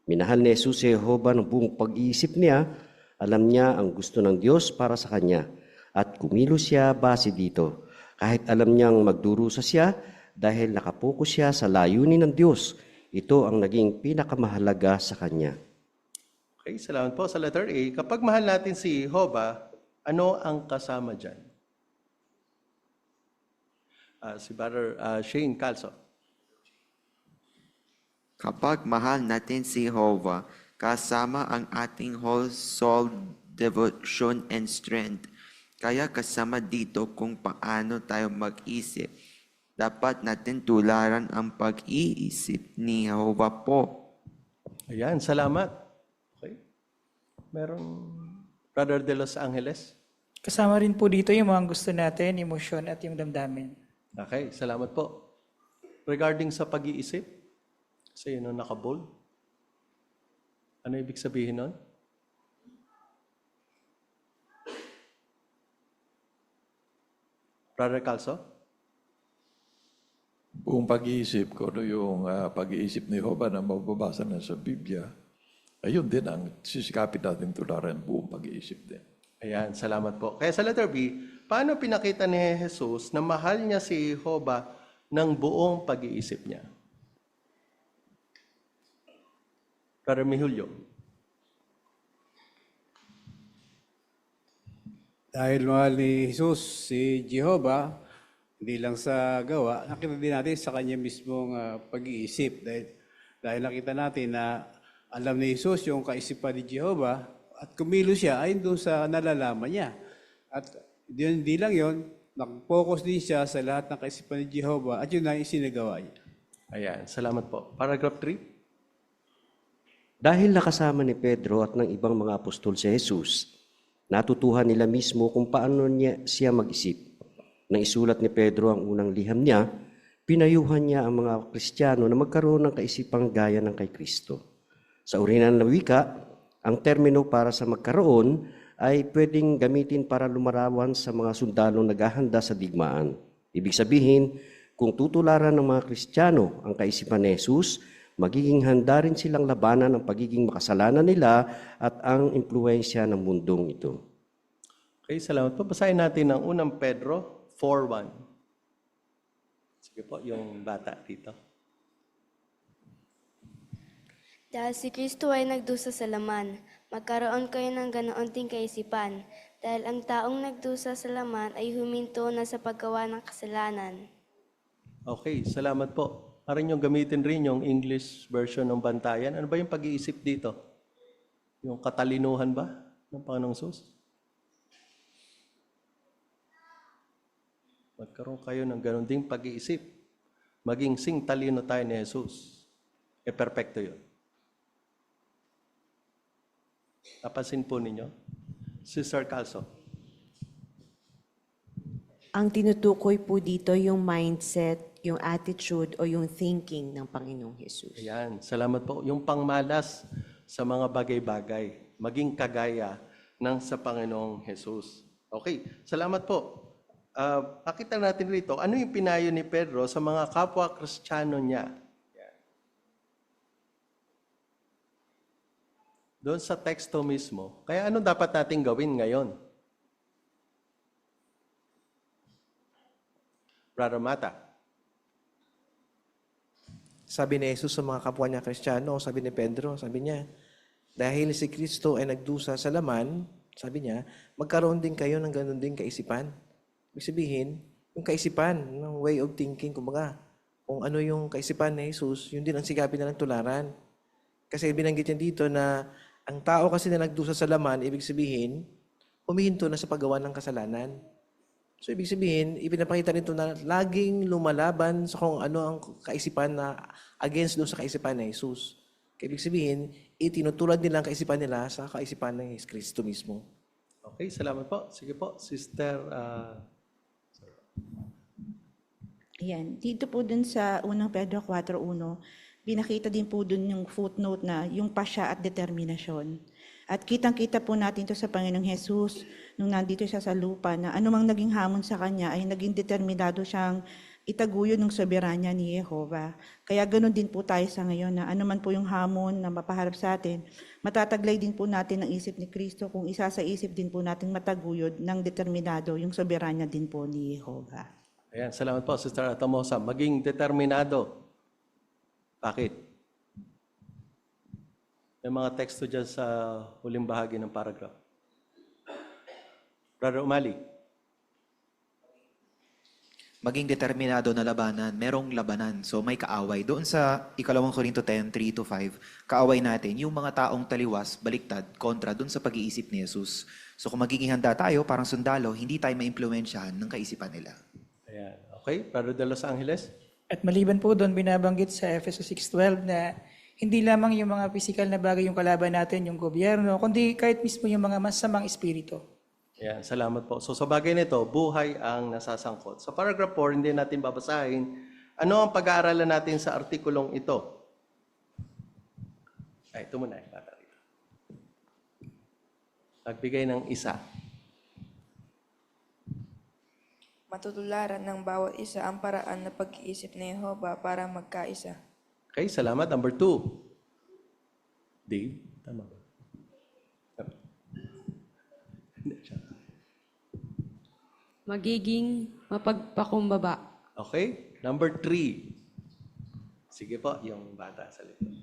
[SPEAKER 4] Minahal ni Jesus si Jehovah ng buong pag-iisip niya, alam niya ang gusto ng Diyos para sa kanya. At kumilos siya base dito. Kahit alam niyang magdurusa siya dahil nakapokus siya sa layunin ng Diyos. Ito ang naging pinakamahalaga sa kanya.
[SPEAKER 3] Okay, salamat po sa letter A. Kapag mahal natin si Jehovah, ano ang kasama dyan? Si Brother Shane Calso.
[SPEAKER 5] Kapag mahal natin si Jehovah, kasama ang ating whole soul, devotion, and strength. Kaya kasama dito kung paano tayo mag-isip. Dapat natin tularan ang pag-iisip ni Jehovah po.
[SPEAKER 3] Ayan, salamat. Okay. Meron Brother de Los Angeles.
[SPEAKER 6] Kasama rin po dito yung mga gusto natin, emosyon at yung damdamin.
[SPEAKER 3] Okay, salamat po. Regarding sa pag-iisip, kasi yun ang nakabold. Ano ibig sabihin nun? Brother Calso?
[SPEAKER 7] Buong pag-iisip ko, yung pag-iisip ni Jehovah na mababasa na sa Biblia, ayun din ang sisikapin natin tularan buong pag-iisip din.
[SPEAKER 3] Ayan, salamat po. Kaya sa letter B, paano pinakita ni Jesus na mahal niya si Jehovah ng buong pag-iisip niya? Brother Mihulyo.
[SPEAKER 8] Dahil mahal ni Jesus si Jehovah, hindi lang sa gawa, nakita din natin sa kanya mismong pag-iisip. Dahil nakita natin na alam ni Jesus yung kaisipan ni Jehovah at kumilos siya ayon doon sa nalalaman niya. At hindi lang yon, nag-focus din siya sa lahat ng kaisipan ni Jehovah at yun na isinagawa niya.
[SPEAKER 3] Ayan, salamat po. Paragraph 3.
[SPEAKER 4] Dahil nakasama ni Pedro at ng ibang mga apostol si Jesus, natutuhan nila mismo kung paano siya mag-isip. Nang isulat ni Pedro ang unang liham niya, pinayuhan niya ang mga Kristiyano na magkaroon ng kaisipang gaya ng kay Kristo. Sa orihinal na wika, ang termino para sa magkaroon ay pwedeng gamitin para lumarawan sa mga sundalong naghahanda sa digmaan. Ibig sabihin, kung tutularan ng mga Kristiyano ang kaisipan ni Jesus, magiging handa rin silang labanan ang pagiging makasalanan nila at ang impluensya ng mundong ito.
[SPEAKER 3] Okay, salamat po. Basahin natin ang unang Pedro 4:1. Sige po, yung bata dito.
[SPEAKER 9] Dahil si Kristo ay nagdusa sa laman, magkaroon kayo ng ganoonting kaisipan. Dahil ang taong nagdusa sa laman ay huminto na sa paggawa ng kasalanan.
[SPEAKER 3] Okay, salamat po. Para nyo gamitin rin yung English version ng Bantayan. Ano ba yung pag-iisip dito? Yung katalinuhan ba ng Panginoong Hesus? Magkaroon kayo ng ganun ding pag-iisip. Maging sing talino tayo ni Jesus. Perfecto yun. Napansin po ninyo? Sister Calso.
[SPEAKER 10] Ang tinutukoy po dito yung mindset, yung attitude o yung thinking ng Panginoong Jesus.
[SPEAKER 3] Ayan, salamat po. Yung pangmalas sa mga bagay-bagay, maging kagaya ng sa Panginoong Jesus. Okay, salamat po. Pakita natin rito, ano yung pinayo ni Pedro sa mga kapwa Kristiyano niya? Ayan. Doon sa teksto mismo. Kaya ano dapat natin gawin ngayon? Brother Mata.
[SPEAKER 1] Sabi ni Jesus sa mga kapwa niya Kristiyano, sabi ni Pedro, sabi niya, dahil si Kristo ay nagdusa sa laman, sabi niya, magkaroon din kayo ng ganun din kaisipan. Ibig sabihin, yung kaisipan, ng way of thinking, kumbaga, kung ano yung kaisipan ni Jesus, yun din ang sigapin na ng tularan. Kasi binanggit niya dito na ang tao kasi na nagdusa sa laman, ibig sabihin, humihinto na sa paggawa ng kasalanan. So, ibig sabihin, ipinapakita nito na laging lumalaban sa kung ano ang kaisipan na against doon sa kaisipan ni Jesus. Kaya ibig sabihin, itinutulad nila ang kaisipan nila sa kaisipan ng Kristo mismo.
[SPEAKER 3] Okay, salamat po. Sige po, Sister.
[SPEAKER 11] Ayan. Dito po dun sa unang Pedro 4.1, binakita din po dun yung footnote na yung pasya at determinasyon. At kitang-kita po natin to sa Panginoong Jesus nung nandito siya sa lupa na anumang naging hamon sa kanya ay naging determinado siyang itaguyod ng soberanya ni Jehovah. Kaya ganoon din po tayo sa ngayon na anuman po yung hamon na mapaharap sa atin, matataglay din po natin ang isip ni Kristo kung isa sa isip din po natin mataguyod ng determinado yung soberanya din po ni Jehovah.
[SPEAKER 3] Ayan, salamat po, Sister Atamosa. Maging determinado. Bakit? May mga teksto dyan sa huling bahagi ng paragraph. Brother Umali.
[SPEAKER 12] Maging determinado na labanan, merong labanan. So may kaaway. Doon sa 2 Korinto 10:3-5, kaaway natin yung mga taong taliwas, baliktad, kontra doon sa pag-iisip ni Jesus. So kung magiging handa tayo, parang sundalo, hindi tayo ma-impluwensyahan ng kaisipan nila.
[SPEAKER 3] Ayan. Okay, Brother De Los Angeles.
[SPEAKER 6] At maliban po doon, binabanggit sa Efesos 6.12 na hindi lamang yung mga physical na bagay yung kalaban natin, yung gobyerno, kundi kahit mismo yung mga masamang espiritu.
[SPEAKER 3] Ayan, salamat po. So sa bagay nito, buhay ang nasasangkot. Sa paragraph 4, hindi natin babasahin. Ano ang pag-aaralan natin sa artikulong ito? Ay, ito muna. Nagbigay ng isa.
[SPEAKER 13] Matutularan ng bawat isa ang paraan na pag-iisip ni Jehovah para magkaisa.
[SPEAKER 3] Okay, salamat. Number 2. Dave, tama ba?
[SPEAKER 14] Magiging mapagpakumbaba.
[SPEAKER 3] Okay, number 3. Sige po, yung bata sa likod.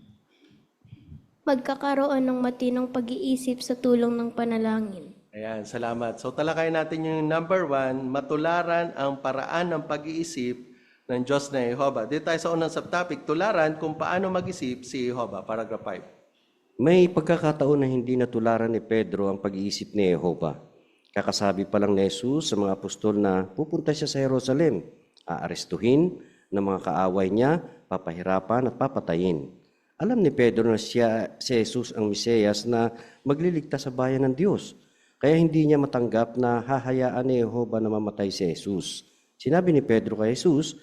[SPEAKER 9] Magkakaroon ng matinong pag-iisip sa tulong ng panalangin.
[SPEAKER 3] Ayan, salamat. So talakayin natin yung number 1, matularan ang paraan ng pag-iisip ng Diyos na Jehovah. Dito tayo sa unang subtopic, tularan kung paano mag-isip si Jehovah, paragraph 5.
[SPEAKER 4] May pagkakataon na hindi natularan ni Pedro ang pag-iisip ni Jehovah. Kakasabi pa lang ni Jesus sa mga apostol na pupunta siya sa Jerusalem, aarestuhin ng mga kaaway niya, papahirapan at papatayin. Alam ni Pedro na si Jesus ang Mesiyas na magliligtas sa bayan ng Diyos. Kaya hindi niya matanggap na hahayaan ni Jehovah na mamatay si Jesus. Sinabi ni Pedro kay Jesus,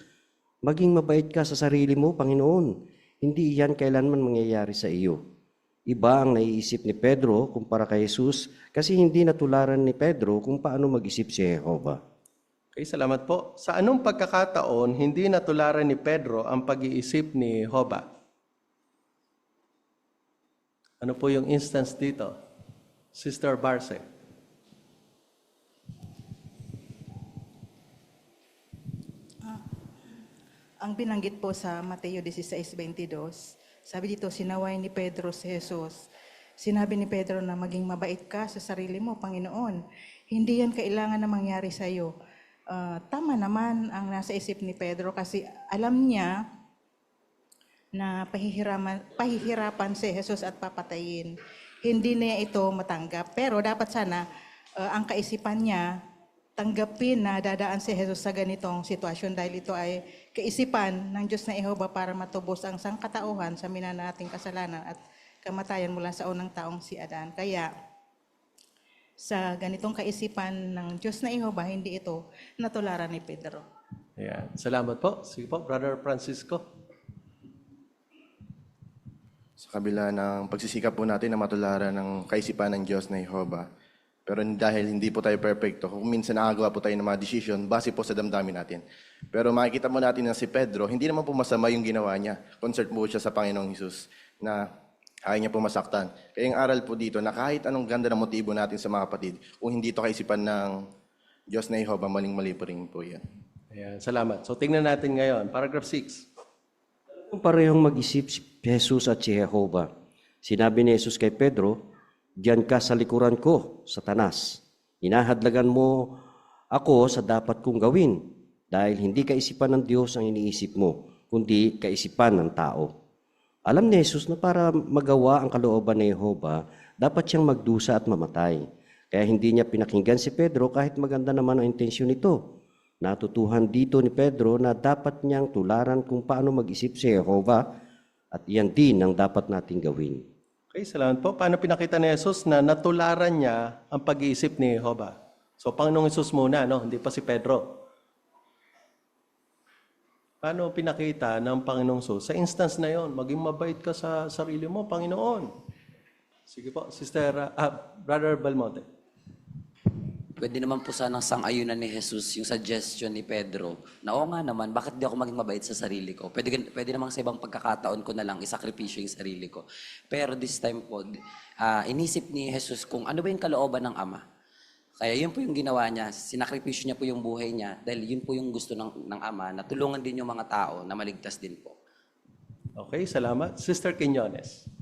[SPEAKER 4] maging mabait ka sa sarili mo, Panginoon. Hindi iyan kailanman mangyayari sa iyo. Iba ang naiisip ni Pedro kumpara kay Jesus kasi hindi natularan ni Pedro kung paano mag-isip si Jehovah.
[SPEAKER 3] Okay, salamat po. Sa anong pagkakataon hindi natularan ni Pedro ang pag-iisip ni Jehovah? Ano po yung instance dito? Sister Barce.
[SPEAKER 15] ang binanggit po sa Mateo 16:22, sabi dito, sinaway ni Pedro si Jesus. Sinabi ni Pedro na maging mabait ka sa sarili mo, Panginoon. Hindi yan kailangan na mangyari sa iyo. Tama naman ang nasa isip ni Pedro kasi alam niya na pahihirapan si Jesus at papatayin. Hindi niya ito matanggap. Pero dapat sana ang kaisipan niya, tanggapin na dadaan si Jesus sa ganitong sitwasyon dahil ito ay kaisipan ng Diyos na Jehova para matubos ang sangkatauhan sa minanating kasalanan at kamatayan mula sa unang taong si Adan. Kaya sa ganitong kaisipan ng Diyos na Jehova, hindi ito natularan ni Pedro.
[SPEAKER 3] Ayan. Salamat po. Sige po, Brother Francisco.
[SPEAKER 16] Sa kabila ng pagsisikap po natin na matularan ng kaisipan ng Diyos na Jehova, pero dahil hindi po tayo perfecto, kung minsan nakagawa po tayo ng mga decision base po sa damdamin natin. Pero makikita mo natin na si Pedro, hindi naman po masama yung ginawa niya. Concerned po siya sa Panginoong Hesus na ayaw niya po masaktan. Kaya yung aral po dito na kahit anong ganda ng motibo natin sa mga kapatid, kung hindi ito kaisipan ng Diyos na Jehova, maling-mali po rin po yan.
[SPEAKER 3] Ayan. Salamat. So tingnan natin ngayon, paragraph 6.
[SPEAKER 4] Kung parehong mag-isip si Jesus at si Jehova, sinabi ni Jesus kay Pedro, diyan ka sa likuran ko, Satanas. Hinahadlagan mo ako sa dapat kong gawin dahil hindi kaisipan ng Diyos ang iniisip mo, kundi kaisipan ng tao. Alam ni Jesus na para magawa ang kalooban ni Jehova, dapat siyang magdusa at mamatay. Kaya hindi niya pinakinggan si Pedro kahit maganda naman ang intensyon nito. Natutuhan dito ni Pedro na dapat niyang tularan kung paano mag-isip si Jehova at iyan din ang dapat nating gawin.
[SPEAKER 3] Okay, salamat po. Paano pinakita ni Jesus na natularan niya ang pag-iisip ni Jehova? So, Panginoong Jesus muna, no? Hindi pa si Pedro. Paano pinakita ng Panginoong Jesus? Sa instance na yon, maging mabait ka sa sarili mo, Panginoon. Sige po, Brother Balmonte.
[SPEAKER 17] Pwede naman po sanang sang-ayunan ni Jesus yung suggestion ni Pedro na oo nga naman, bakit di ako maging mabait sa sarili ko? Pwede naman sa ibang pagkakataon ko na lang isakripisyo yung sarili ko. Pero this time po, inisip ni Jesus kung ano ba yung kalooban ng Ama. Kaya yun po yung ginawa niya, sinakripisyo niya po yung buhay niya dahil yun po yung gusto ng Ama na tulungan din yung mga tao na maligtas din po.
[SPEAKER 3] Okay, salamat. Sister Quiñones.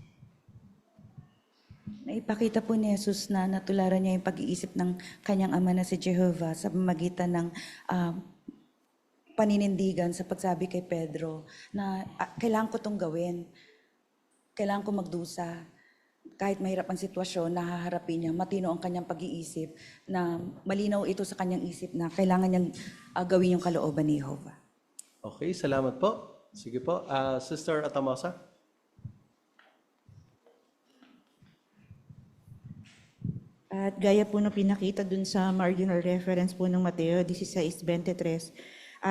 [SPEAKER 11] Naipakita po ni Jesus na natularan niya yung pag-iisip ng kanyang ama na si Jehovah sa pamamagitan ng paninindigan sa pagsabi kay Pedro na kailangan ko itong gawin. Kailangan ko magdusa. Kahit mahirap ang sitwasyon, nahaharapin niya, matino ang kanyang pag-iisip, na malinaw ito sa kanyang isip na kailangan niyang gawin yung kalooban ni Jehovah.
[SPEAKER 3] Okay, salamat po. Sige po, Sister Atamosa.
[SPEAKER 11] At gaya po na pinakita dun sa marginal reference po ng Mateo 16:23,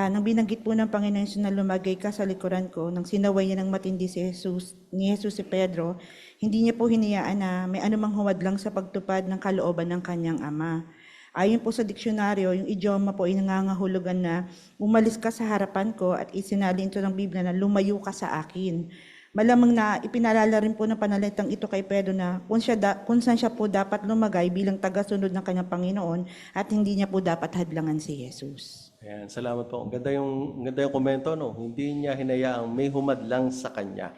[SPEAKER 11] nang binanggit po ng Panginoon na lumagay ka sa likuran ko, nang sinaway niya ng matindi ni Jesus si Pedro, hindi niya po hinayaan na may anumang humadlang sa pagtupad ng kalooban ng kanyang ama. Ayon po sa diksyonaryo, yung idioma po ay nangangahulugan na umalis ka sa harapan ko at isinalin ito ng Biblia na lumayo ka sa akin. Malamang na ipinalala rin po ng panalitang ito kay Pedro na kung saan siya po dapat lumagay bilang tagasunod ng kanyang Panginoon at hindi niya po dapat hadlangan si Jesus.
[SPEAKER 3] Ayan, salamat po. Ang ganda yung komento, no? Hindi niya hinayaang may humadlang sa kanya.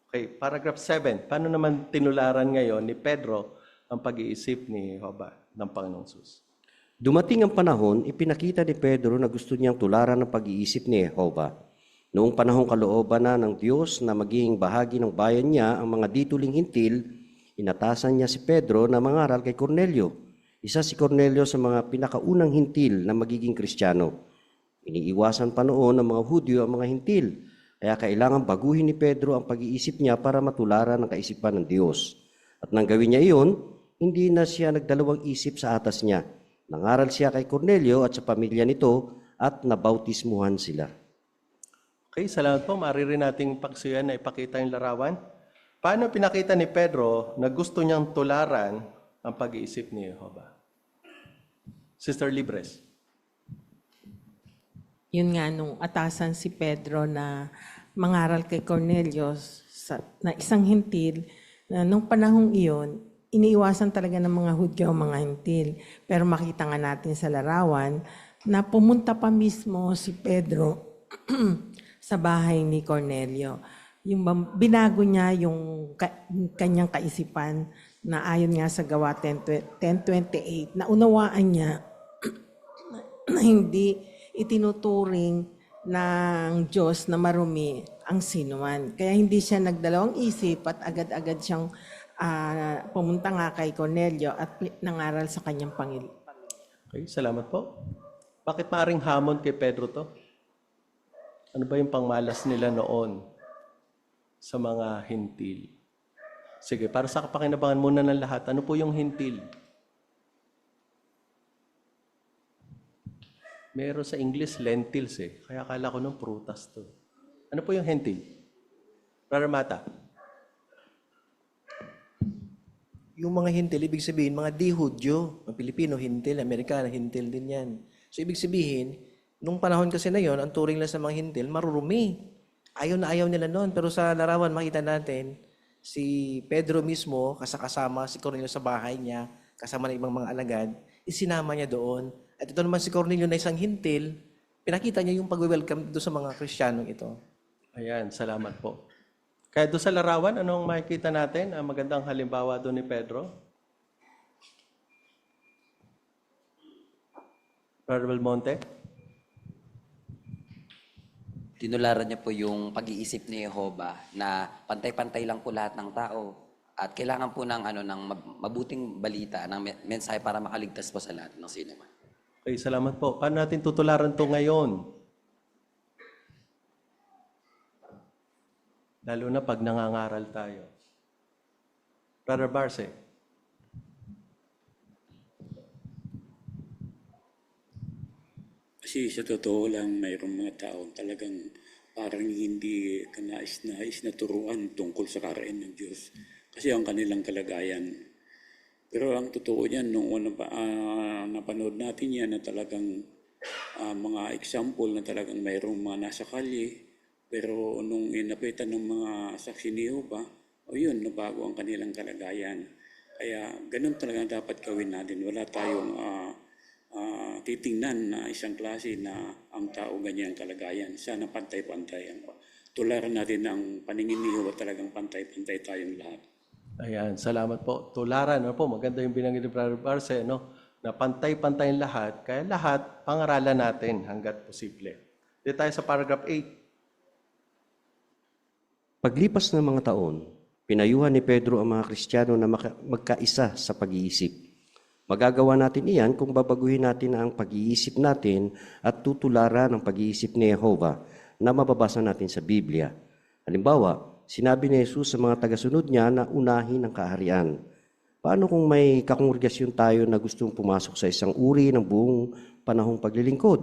[SPEAKER 3] Okay, paragraph 7. Paano naman tinularan ngayon ni Pedro ang pag-iisip ni Jehova ng Panginoong Jesus?
[SPEAKER 4] Dumating ang panahon, ipinakita ni Pedro na gusto niyang tularan ng pag-iisip ni Jehova. Noong panahong kalooban na ng Diyos na maging bahagi ng bayan niya ang mga dituling hintil, inatasan niya si Pedro na mangaral kay Cornelio. Isa si Cornelio sa mga pinakaunang hintil na magiging Kristiyano. Iniiwasan pa noon ng mga Hudyo ang mga hintil, kaya kailangan baguhin ni Pedro ang pag-iisip niya para matularan ang kaisipan ng Diyos. At nang gawin niya iyon, hindi na siya nagdalawang isip sa atas niya. Nangaral siya kay Cornelio at sa pamilya nito at nabautismuhan sila.
[SPEAKER 3] Okay, salamat po. Maaari rin nating paksiyan na ipakita yung larawan. Paano pinakita ni Pedro na gusto niyang tularan ang pag-iisip ni Jehova? Sister Libres.
[SPEAKER 18] Yun nga, nung atasan si Pedro na mangaral kay Cornelio na isang hintil, na nung panahong iyon, iniiwasan talaga ng mga Hudyo ang mga hintil. Pero makita nga natin sa larawan na pumunta pa mismo si Pedro sa bahay ni Cornelio. Binago niya yung kanyang kaisipan na ayon nga sa Gawa 10:28, na unawaan niya na hindi itinuturing ng Diyos na marumi ang sinuman. Kaya hindi siya nagdalawang isip at agad-agad siyang pumunta nga kay Cornelio at nangaral sa kanyang Panginoon.
[SPEAKER 3] Okay, salamat po. Bakit maaring hamon kay Pedro to? Ano ba yung pangmalas nila noon sa mga hintil? Sige, para sa kapakinabangan muna ng lahat, ano po yung hintil? Meron sa English, lentils eh. Kaya akala ko nung prutas to. Ano po yung hintil? Brother Mata?
[SPEAKER 1] Yung mga hintil, ibig sabihin, mga di-Hudyo. Mga Pilipino, hintil. Amerikano, hintil din yan. So, ibig sabihin, nung panahon kasi na yon, ang turing lang sa mga hintil, marurumi. Ayaw na ayaw nila noon. Pero sa larawan, makita natin, si Pedro mismo, kasama si Cornelio sa bahay niya, kasama ng ibang mga alagad, isinama niya doon. At ito naman si Cornelio na isang hintil, pinakita niya yung pag-welcome doon sa mga Kristiyanong ito.
[SPEAKER 3] Ayan, salamat po. Kaya doon sa larawan, anong makikita natin? Ang magandang halimbawa doon ni Pedro? Brother Belmonte?
[SPEAKER 17] Tinularan niya po yung pag-iisip ni Jehovah na pantay-pantay lang po lahat ng tao at kailangan po ng mabuting balita, ng mensahe para makaligtas po sa lahat ng sino man.
[SPEAKER 3] Okay, salamat po. Paano natin tutularan to ngayon? Lalo na pag nangangaral tayo. Brother Barce.
[SPEAKER 19] Kasi sa totoo lang, mayroong mga tao talagang parang hindi kanais-nais na turuan tungkol sa karaan ng Diyos. Kasi ang kanilang kalagayan. Pero ang totoo niyan, nung napanood natin yan na talagang mga example na talagang mayroong mga nasa kalye, pero nung inapitan ng mga saksi ni Jehovah, yun, nabago ang kanilang kalagayan. Kaya ganun talaga dapat gawin natin. Wala tayong titingnan na isang klase na ang tao ganyan kalagayan. Sana pantay-pantay. Tularan natin ang paningin ni Jehovah, talagang pantay-pantay tayong lahat.
[SPEAKER 3] Ayan, salamat po. Tularan, ano po, maganda yung binanggit ni Brother Barce, no? Na pantay-pantay lahat, kaya lahat, pangaralan natin hanggat posible. Dito tayo sa paragraph 8.
[SPEAKER 4] Paglipas ng mga taon, pinayuhan ni Pedro ang mga Kristiyano na magkaisa sa pag-iisip. Magagawa natin iyan kung babaguhin natin ang pag-iisip natin at tutularan ang pag-iisip ni Jehovah na mababasa natin sa Biblia. Halimbawa, sinabi ni Jesus sa mga tagasunod niya na unahin ang kaharian. Paano kung may kakongregasyon tayo na gustong pumasok sa isang uri ng buong panahong paglilingkod?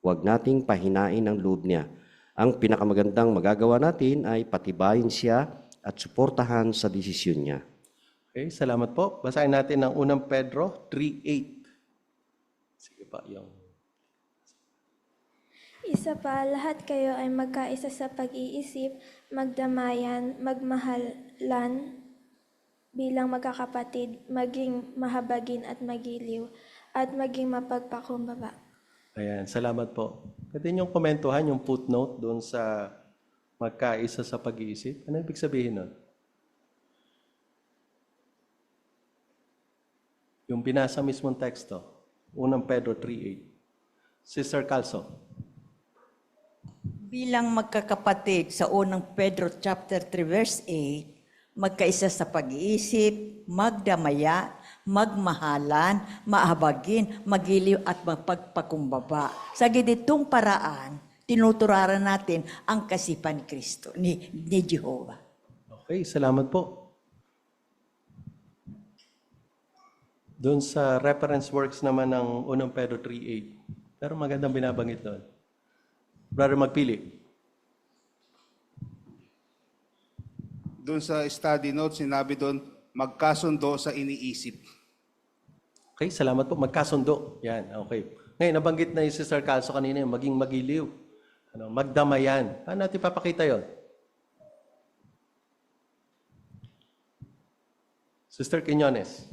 [SPEAKER 4] Huwag nating pahinain ang loob niya. Ang pinakamagandang magagawa natin ay patibayin siya at suportahan sa desisyon niya.
[SPEAKER 3] Okay, salamat po. Basahin natin ang unang Pedro 3:8. Sige pa, yung...
[SPEAKER 9] Isa pa, lahat kayo ay magkaisa sa pag-iisip, magdamayan, magmahalan bilang magkakapatid, maging mahabagin at magiliw, at maging mapagpakumbaba.
[SPEAKER 3] Ayan, salamat po. Pwede niyong komentuhan yung footnote doon sa magkaisa sa pag-iisip. Ano ibig sabihin nun? Yung binasa mismong teksto, unang Pedro 3:8. Sister Calso.
[SPEAKER 20] Bilang magkakapatid sa unang Pedro chapter 3 verse 8, magkaisa sa pag-iisip, magdamaya, magmahalan, maahabagin, magiliw at mapagpakumbaba. Sa ganitong paraan, tinuturaran natin ang kasipan ni Kristo, ni Jehovah.
[SPEAKER 3] Okay, salamat po. Doon sa reference works naman ng unang Pedro 3:8, pero magandang binabanggit doon. Brother Magpili.
[SPEAKER 21] Doon sa study notes, sinabi doon, magkasundo sa iniisip.
[SPEAKER 3] Okay, salamat po. Magkasundo. Yan, okay. Ngayon, nabanggit na yung Sister Calso kanina, yung maging magiliw. Magdamayan. Paano natin papakita yon? Sister Quiñones.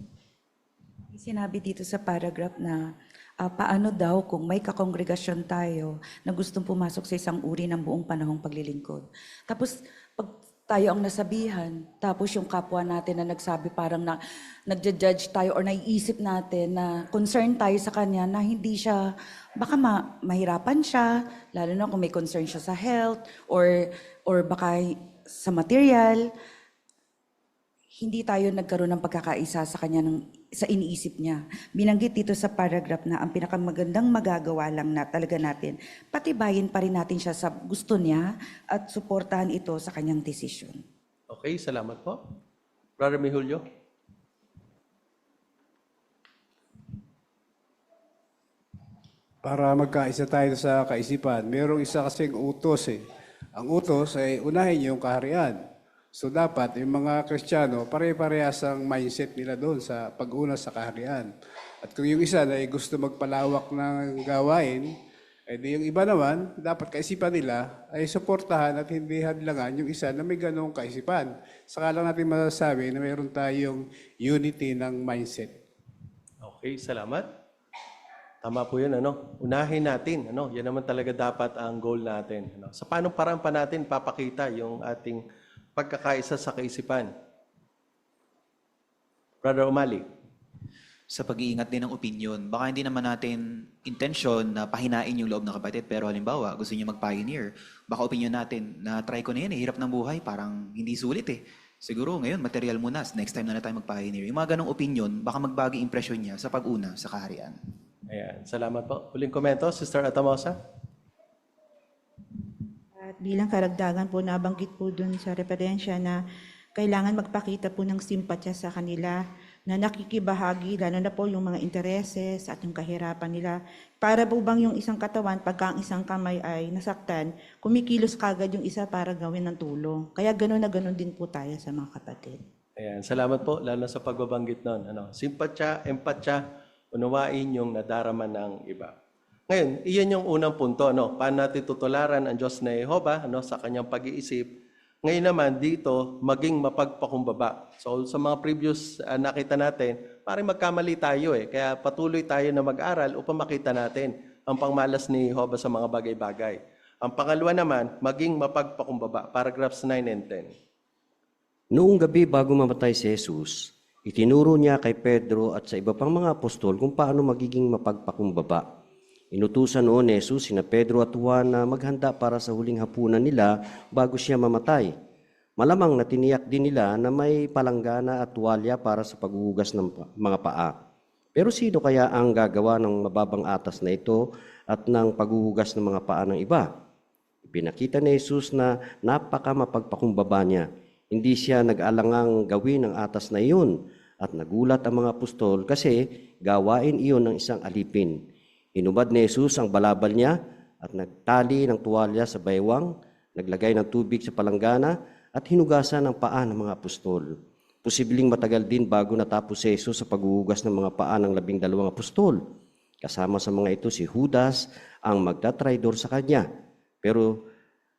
[SPEAKER 11] Sinabi dito sa paragraph na
[SPEAKER 2] paano daw kung may kakongregasyon tayo na gustong pumasok sa isang uri ng buong panahong paglilingkod. Tapos, pag tayo ang nasabihan, tapos yung kapwa natin na nagsabi parang na nagja-judge tayo or naiisip natin na concern tayo sa kanya na hindi siya, baka mahirapan siya, lalo na kung may concern siya sa health or baka sa material, hindi tayo nagkaroon ng pagkakaisa sa kanya sa iniisip niya. Binanggit dito sa paragraph na ang pinakamagandang magagawa lang na talaga natin, patibayin pa rin natin siya sa gusto niya at suportahan ito sa kanyang desisyon.
[SPEAKER 3] Okay, salamat po. Brother Mihulio.
[SPEAKER 8] Para magkaisa tayo sa kaisipan, merong isa kasing utos eh. Ang utos ay unahin yung kaharian. So dapat yung mga Kristiyano, pare-parehas ang mindset nila doon sa pag-una sa kaharian. At kung yung isa na gusto magpalawak ng gawain, eh di yung iba naman, dapat kaisipan nila ay suportahan at hindi hadlangan yung isa na may ganong kaisipan. Saka lang natin masasabi na mayroon tayong unity ng mindset.
[SPEAKER 3] Okay, salamat. Tama po yun, unahin natin, yan naman talaga dapat ang goal natin. Sa paano parang pa natin papakita yung ating pagkakaisa sa kaisipan? Brother Umali.
[SPEAKER 12] Sa pag-iingat din ng opinion, baka hindi naman natin intention na pahinain yung loob ng kapatid, pero halimbawa, gusto niya mag-pioneer, baka opinion natin na try ko na yan, hirap ng buhay, parang hindi sulit eh. Siguro ngayon, material muna, next time na tayo mag-pioneer. Yung mga ganong opinion, baka magbago impression niya sa pag-una sa kaharian.
[SPEAKER 3] Ayan, salamat po. Huling komento, Sister Atamosa.
[SPEAKER 11] At bilang karagdagan po, nabanggit po dun sa referensya na kailangan magpakita po ng simpatya sa kanila na nakikibahagi, lalo na po yung mga intereses at yung kahirapan nila. Para po bang yung isang katawan, pagka ang isang kamay ay nasaktan, kumikilos kagad yung isa para gawin ng tulong. Kaya gano'n na gano'n din po tayo sa mga kapatid.
[SPEAKER 3] Ayan, salamat po, lalo sa pagbabanggit nun. Simpatya, empatya, unawain yung nadarama ng iba. Ngayon, iyan yung unang punto. Paano natin tutularan ang Diyos na Jehovah sa kanyang pag-iisip? Ngayon naman, dito, maging mapagpakumbaba. So, sa mga previous nakita natin, parang magkamali tayo eh. Kaya patuloy tayo na mag-aral upang makita natin ang pangmalas ni Jehovah sa mga bagay-bagay. Ang pangalawa naman, maging mapagpakumbaba. Paragraphs 9 and 10.
[SPEAKER 4] Noong gabi bago mamatay si Jesus, itinuro niya kay Pedro at sa iba pang mga apostol kung paano magiging mapagpakumbaba. Inutusan noon ni Jesus sina Pedro at Juan na maghanda para sa huling hapunan nila bago siya mamatay. Malamang na tiniyak din nila na may palanggana at tuwalya para sa paghuhugas ng mga paa. Pero sino kaya ang gagawa ng mababang atas na ito at ng paghuhugas ng mga paa ng iba? Ipinakita ni Jesus na napaka mapagpakumbaba niya. Hindi siya nag-alangang gawin ang atas na iyon at nagulat ang mga apostol kasi gawain iyon ng isang alipin. Inubad ni Jesus ang balabal niya at nagtali ng tuwalya sa baywang, naglagay ng tubig sa palanggana at hinugasan ang paa ng mga apostol. Posibleng matagal din bago natapos si Jesus sa paghuhugas ng mga paa ng 12 apostol. Kasama sa mga ito si Judas ang magtatraidor sa kanya. Pero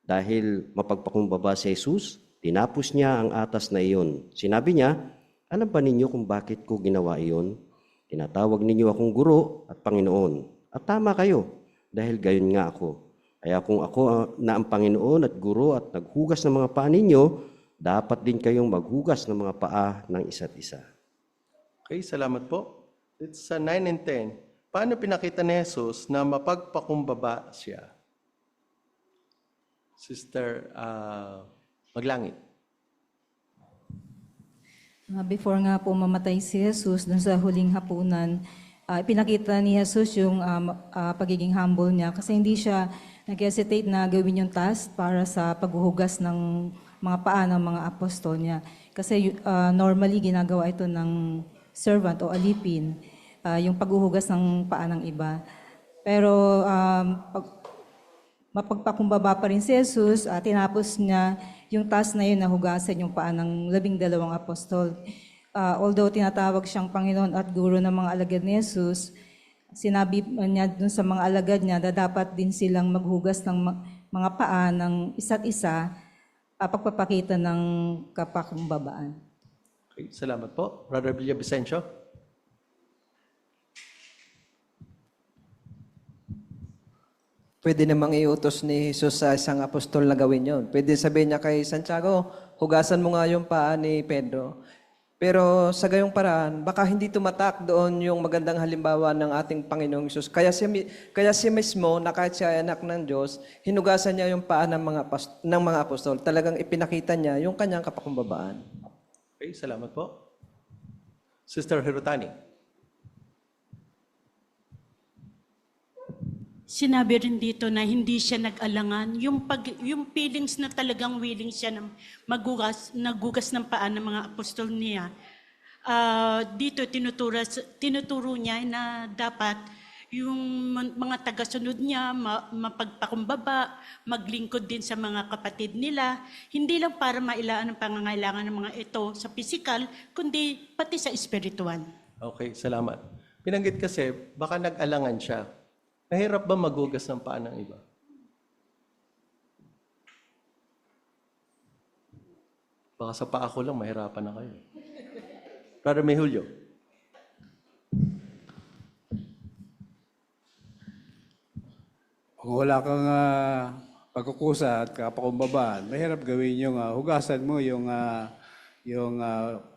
[SPEAKER 4] dahil mapagpakumbaba si Jesus, tinapos niya ang atas na iyon. Sinabi niya, alam ba ninyo kung bakit ko ginawa iyon? Tinatawag ninyo akong guro at Panginoon. At tama kayo, dahil gayon nga ako. Kaya kung ako na ang Panginoon at guro at naghugas ng mga paa ninyo, dapat din kayong maghugas ng mga paa ng isa't isa.
[SPEAKER 3] Okay, salamat po. It's 9 and 10. Paano pinakita ni Jesus na mapagpakumbaba siya? Sister Maglangit.
[SPEAKER 22] Before nga po mamatay si Jesus, dun sa huling hapunan, ipinakita ni Jesus yung pagiging humble niya kasi hindi siya nag-hesitate na gawin yung task para sa paghuhugas ng mga paa ng mga apostol niya. Kasi normally ginagawa ito ng servant o alipin, yung paghuhugas ng paa ng iba. Pero mapagpakumbaba pa rin si Jesus, tinapos niya yung task na yun na hugasan yung paa ng 12 apostol. Although tinatawag siyang Panginoon at Guro ng mga alagad ni Jesus, sinabi niya dun sa mga alagad niya na dapat din silang maghugas ng mga paa ng isa't isa, pagpapakita ng kapakumbabaan.
[SPEAKER 3] Okay, salamat po. Brother Villavicencio.
[SPEAKER 5] pwede namang iutos ni Jesus sa isang apostol na gawin yon. Pwede sabihin niya kay Santiago, hugasan mo nga yung paa ni Pedro. Pero sa gayong paraan, baka hindi tumatak doon yung magandang halimbawa ng ating Panginoong Jesus. Kaya siya mismo, na kahit siya ay anak ng Diyos, hinugasan niya yung paa ng mga apostol. Talagang ipinakita niya yung kanyang kapakumbabaan.
[SPEAKER 3] Okay, salamat po. Sister Hirutani.
[SPEAKER 7] Sinabi rin dito na hindi siya nag-alangan. Yung feelings na talagang willing siya na nagugas ng paa ng mga apostol niya. Dito tinuturo niya na dapat yung mga tagasunod niya mapagpakumbaba, maglingkod din sa mga kapatid nila. Hindi lang para mailaan ang pangangailangan ng mga ito sa physical, kundi pati sa spiritual.
[SPEAKER 3] Okay, salamat. Pinanggit kasi, baka nag-alangan siya. Mahirap ba magugas ng paa ng iba? Baka sa paa ko lang, mahirapan na kayo. Brother May Julio.
[SPEAKER 8] Kung wala kang pagkukusa at kapakumbabaan, mahirap gawin yung hugasan mo yung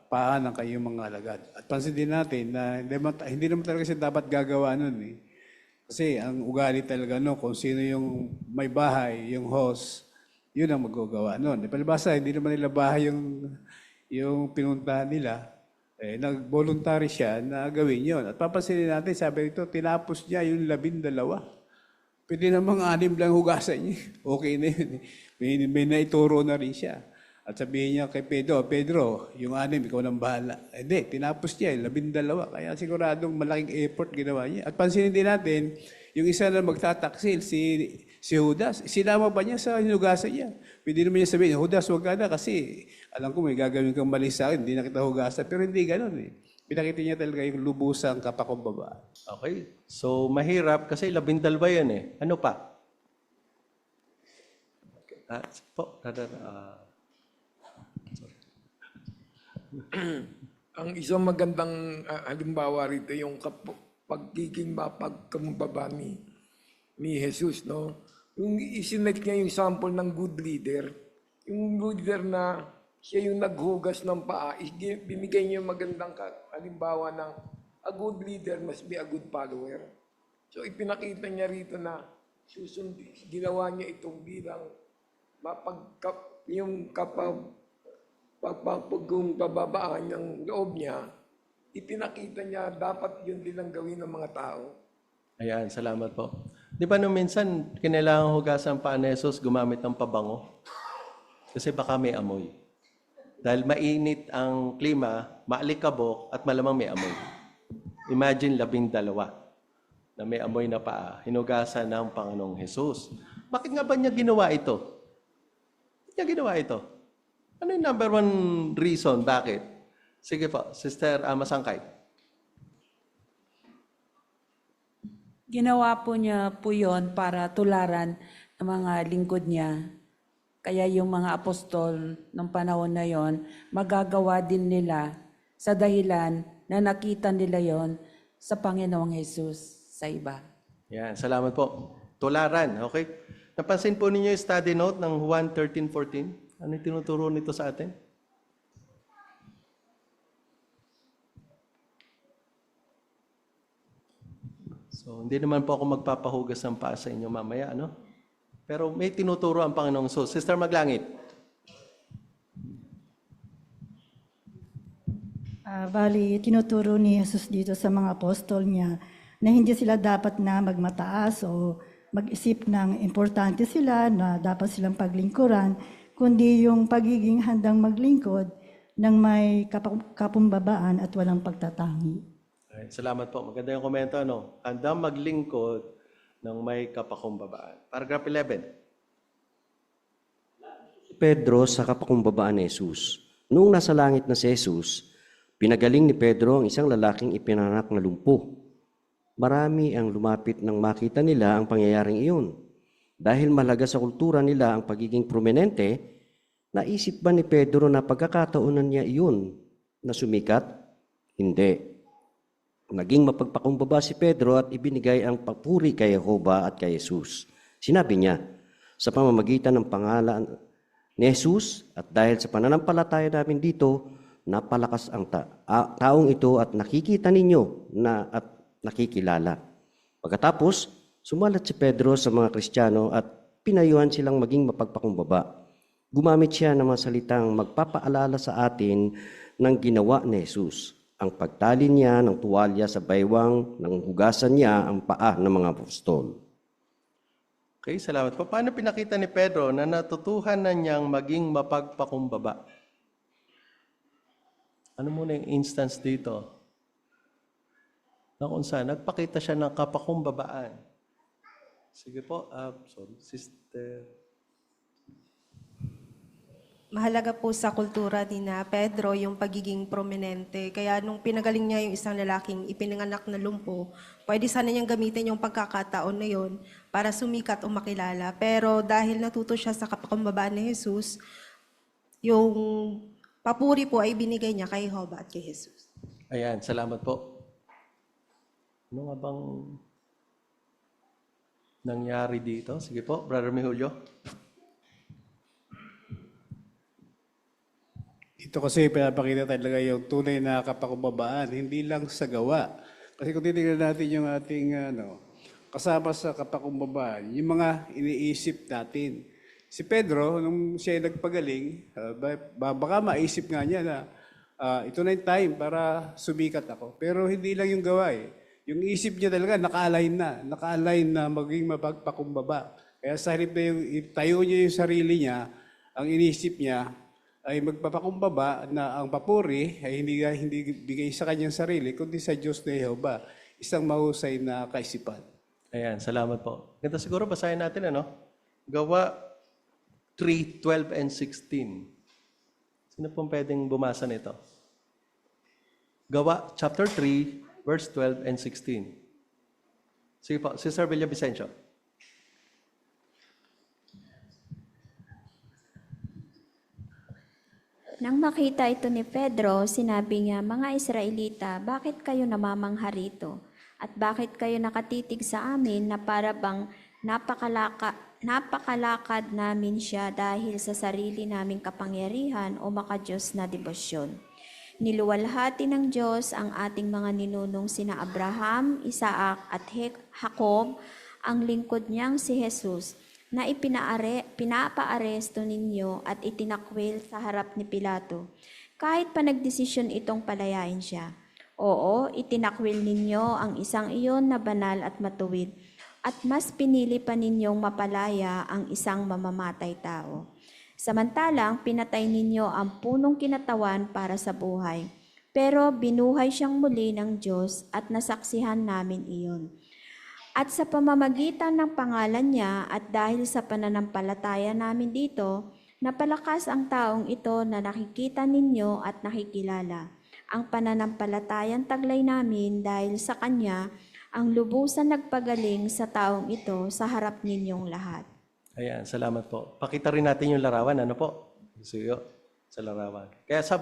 [SPEAKER 8] paa ng kayong mga alagad. At pansin din natin na hindi naman talaga siya dapat gagawa nun eh. Kasi ang ugali talaga kung sino yung may bahay, yung host, yun ang magagawa nun. Palibasa, hindi naman nila bahay yung pinuntahan nila. Nag-voluntary siya na gawin yun. At papansinin natin, sabi ito, tinapos niya yung 12. Pwede namang 6 lang hugasan niya. Okay na yun. May naituro na rin siya. At sabihin niya kay Pedro, yung 6, ikaw nang bahala. Hindi, tinapos niya, 12. Kaya siguradong malaking effort ginawa niya. At pansinin din natin, yung isa na magtataksil, si Judas, sinama pa niya sa hinugasan niya. Pwede naman niya sabihin, Judas, huwag ka na kasi alam ko may gagawin kang mali sa akin, hindi na kita hugasan. Pero hindi ganun eh. Pinakita niya talaga yung lubusang kapakumbaba.
[SPEAKER 3] Okay. So, mahirap kasi 12 yan eh. Ano pa?
[SPEAKER 23] Ang isang magandang halimbawa rito yung pagiging mapagkumbaba ni Jesus, no? Yung isinek niya yung sample ng good leader. Yung good leader na siya yung naghugas ng paa, binigay niya yung magandang halimbawa ng a good leader must be a good follower. So ipinakita niya rito na ginawa niya itong bilang yung pagpapababaan ng loob niya, ipinakita niya dapat yun din ang gawin ng mga tao.
[SPEAKER 3] Ayan, salamat po. Di ba nung minsan, kinailangan hugasan pa ni Jesus gumamit ng pabango? Kasi baka may amoy. Dahil mainit ang klima, maalikabok at malamang may amoy. Imagine 12 na may amoy na paa, hinugasan ng Panginoong Jesus. Bakit nga ba niya ginawa ito? Bakit niya ginawa ito? Ano yung number 1 reason? Bakit? Sige po, Sister Masangkay.
[SPEAKER 2] Ginawa po niya po yun para tularan ang mga lingkod niya. Kaya yung mga apostol ng panahon na yon, magagawa din nila sa dahilan na nakita nila yon sa Panginoong Jesus sa iba.
[SPEAKER 3] Yan, salamat po. Tularan, okay? Napansin po ninyo yung study note ng Juan 13:14? Ano yung tinuturo nito sa atin? So, hindi naman po ako magpapahugas ng paa sa inyo mamaya, ano? Pero may tinuturo ang Panginoong Jesus. Sister Maglangit.
[SPEAKER 24] Bali, tinuturo ni Jesus dito sa mga apostol niya na hindi sila dapat na magmataas o mag-isip ng importante sila na dapat silang paglingkuran, kundi yung pagiging handang maglingkod ng may kapumbabaan at walang pagtatangi.
[SPEAKER 3] Alright, salamat po. Maganda yung komento, ano? Handang maglingkod ng may kapakumbabaan. Paragraph 11.
[SPEAKER 4] Pedro sa kapakumbabaan ni Jesus. Noong nasa langit na si Jesus, pinagaling ni Pedro ang isang lalaking ipinanak na lumpo. Marami ang lumapit nang makita nila ang pangyayaring iyon. Dahil mahalaga sa kultura nila ang pagiging prominente, naisip ba ni Pedro na pagkakataonan niya iyon na sumikat? Hindi. Naging mapagpakumbaba si Pedro at ibinigay ang papuri kay Jehova at kay Jesus. Sinabi niya, sa pamamagitan ng pangalan ni Jesus at dahil sa pananampalataya namin dito, napalakas ang taong ito at nakikita ninyo at nakikilala. Pagkatapos, sumalat si Pedro sa mga Kristiyano at pinayuhan silang maging mapagpakumbaba. Gumamit siya ng mga salitang magpapaalala sa atin ng ginawa ni Jesus. Ang pagtali niya ng tuwalya sa baywang nang hugasan niya ang paa ng mga apostol.
[SPEAKER 3] Okay, salamat po. Paano pinakita ni Pedro na natutuhan na niyang maging mapagpakumbaba? Ano muna yung instance dito? Na kung saan, nagpakita siya ng kapakumbabaan. Sige po, Sister.
[SPEAKER 6] Mahalaga po sa kultura ni na Pedro yung pagiging prominente. Kaya nung pinagaling niya yung isang lalaking ipinanganak na lumpo, pwede sana niyang gamitin yung pagkakataon na yon para sumikat o makilala. Pero dahil natuto siya sa kapakumbabaan ni Jesus, yung papuri po ay binigay niya kay Jehovah at kay Jesus.
[SPEAKER 3] Ayan, salamat po. Ano nga bang nangyari dito? Sige po, Brother Mihulio.
[SPEAKER 8] Ito kasi pinapakita talaga yung tunay na kapakumbabaan, hindi lang sa gawa. Kasi kung titignan natin yung ating kasama sa kapakumbabaan, yung mga iniisip natin. Si Pedro, nung siya nagpagaling, baka maisip nga niya na ito na yung time para sumikat ako. Pero hindi lang yung gawa eh. Yung isip niya talaga naka-align na maging mapagpakumbaba. Kaya sa halip na yung itayo niya yung sarili niya, ang inisip niya, ay magpapakumbaba na ang papuri ay hindi bigay sa kanyang sarili, kundi sa Diyos na Jehovah. Isang mahusay na kaisipan.
[SPEAKER 3] Ayan, salamat po. Ganda siguro, basahin natin, Gawa 3:12 and 16. Sino pong pwedeng bumasa nito? Gawa chapter 3, verse 12 and 16. Sige po, Sister Villavicencio.
[SPEAKER 10] Nang makita ito ni Pedro, sinabi niya, "Mga Israelita, bakit kayo namamangha rito? At bakit kayo nakatitig sa amin na para bang napakalakad namin siya dahil sa sarili naming kapangyarihan o makadiyos na debosyon? Niluwalhati ng Diyos ang ating mga ninunong sina Abraham, Isaac at Jacob, ang lingkod niyang si Jesus, na pinapaaresto ninyo at itinakwil sa harap ni Pilato. Kahit pa nagdesisyon itong palayain siya. Oo, itinakwil ninyo ang isang iyon na banal at matuwid, at mas pinili pa ninyong mapalaya ang isang mamamatay tao. Samantalang pinatay ninyo ang punong kinatawan para sa buhay, pero binuhay siyang muli ng Diyos at nasaksihan namin iyon. At sa pamamagitan ng pangalan niya at dahil sa pananampalataya namin dito, napalakas ang taong ito na nakikita ninyo at nakikilala. Ang pananampalatayang taglay namin dahil sa kanya ang lubusan nagpagaling sa taong ito sa harap ninyong lahat."
[SPEAKER 3] Ayan, salamat po. Pakita rin natin yung larawan, Suyo, sa larawan. Kaya sa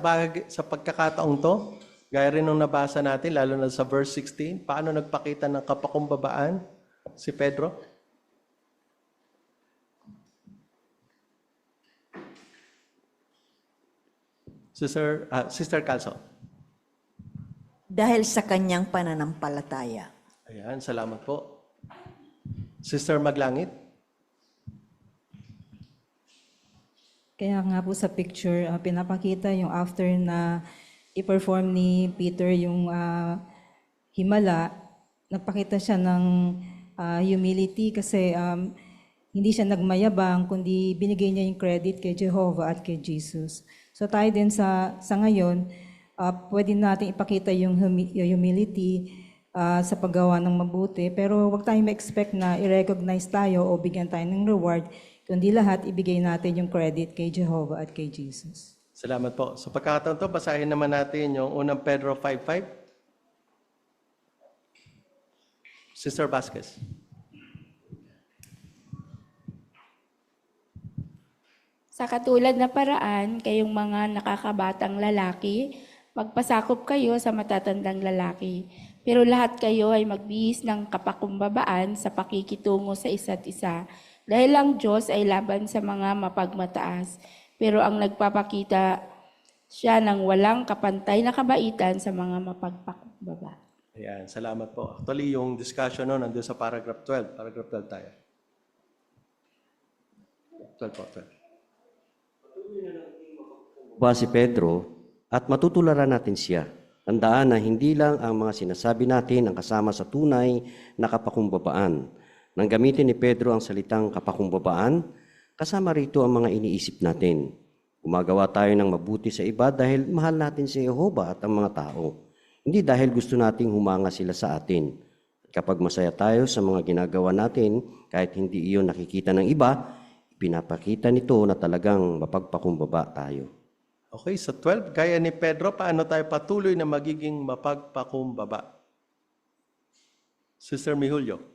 [SPEAKER 3] pagkakataong to, gaya rin nung nabasa natin, lalo na sa verse 16, paano nagpakita ng kapakumbabaan si Pedro? Sister Calso.
[SPEAKER 20] Dahil sa kanyang pananampalataya.
[SPEAKER 3] Ayan, salamat po. Sister Maglangit.
[SPEAKER 22] Kaya nga po sa picture, pinapakita yung after na i-perform ni Peter yung himala, nagpakita siya ng humility kasi hindi siya nagmayabang, kundi binigay niya yung credit kay Jehovah at kay Jesus. So tayo din sa ngayon, pwede natin ipakita yung humility sa paggawa ng mabuti, pero huwag tayong ma-expect na i-recognize tayo o bigyan tayo ng reward, kundi lahat ibigay natin yung credit kay Jehovah at kay Jesus.
[SPEAKER 3] Salamat po. Sa pagkakataon to, basahin naman natin yung unang Pedro 5:5. Sister Vasquez.
[SPEAKER 13] Sa katulad na paraan, kayong mga nakakabatang lalaki Magpasakop kayo sa matatandang lalaki. Pero lahat kayo ay magbihis ng kapakumbabaan sa pakikitungo sa isa't isa. Dahil ang Diyos ay laban sa mga mapagmataas. Pero ang nagpapakita siya ng walang kapantay na kabaitan sa mga mapagpakumbaba.
[SPEAKER 3] Ayan, salamat po. Actually, yung discussion no, nandun sa paragraph 12. Paragraph 12 tayo. 12 po, 12.
[SPEAKER 4] Ba si Pedro at matutularan natin siya. Tandaan na hindi lang ang mga sinasabi natin ang kasama sa tunay na kapakumbabaan. Nang gamitin ni Pedro ang salitang kapakumbabaan, kasama rito ang mga iniisip natin. Gumagawa tayo ng mabuti sa iba dahil mahal natin si Jehova at ang mga tao. Hindi dahil gusto nating humanga sila sa atin. At kapag masaya tayo sa mga ginagawa natin, kahit hindi iyon nakikita ng iba, pinapakita nito na talagang mapagpakumbaba tayo.
[SPEAKER 3] Okay, sa 12, gaya ni Pedro, paano tayo patuloy na magiging mapagpakumbaba? Sister Mihulyo.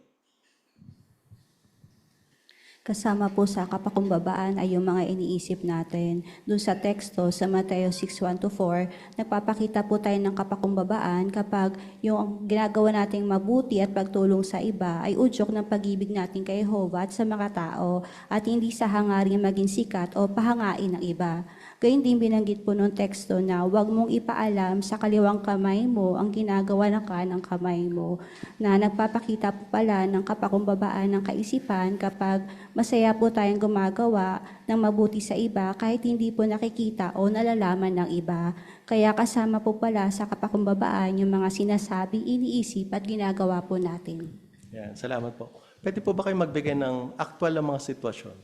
[SPEAKER 14] Kasama po sa kapakumbabaan ay yung mga iniisip natin. Doon sa teksto sa Mateo 6:1-4, nagpapakita po tayo ng kapakumbabaan kapag yung ginagawa nating mabuti at pagtulong sa iba ay udyok ng pag-ibig natin kay Jehovah at sa mga tao at hindi sa hangaring maging sikat o pahangain ng iba. Gayun din binanggit po nung teksto na huwag mong ipaalam sa kaliwang kamay mo ang ginagawa ng kanang kamay mo, na nagpapakita po pala ng kapakumbabaan ng kaisipan kapag masaya po tayong gumagawa ng mabuti sa iba kahit hindi po nakikita o nalalaman ng iba. Kaya kasama po pala sa kapakumbabaan yung mga sinasabi, iniisip at ginagawa po natin.
[SPEAKER 3] Yan, salamat po. Pwede po ba kayo magbigay ng actual na mga sitwasyon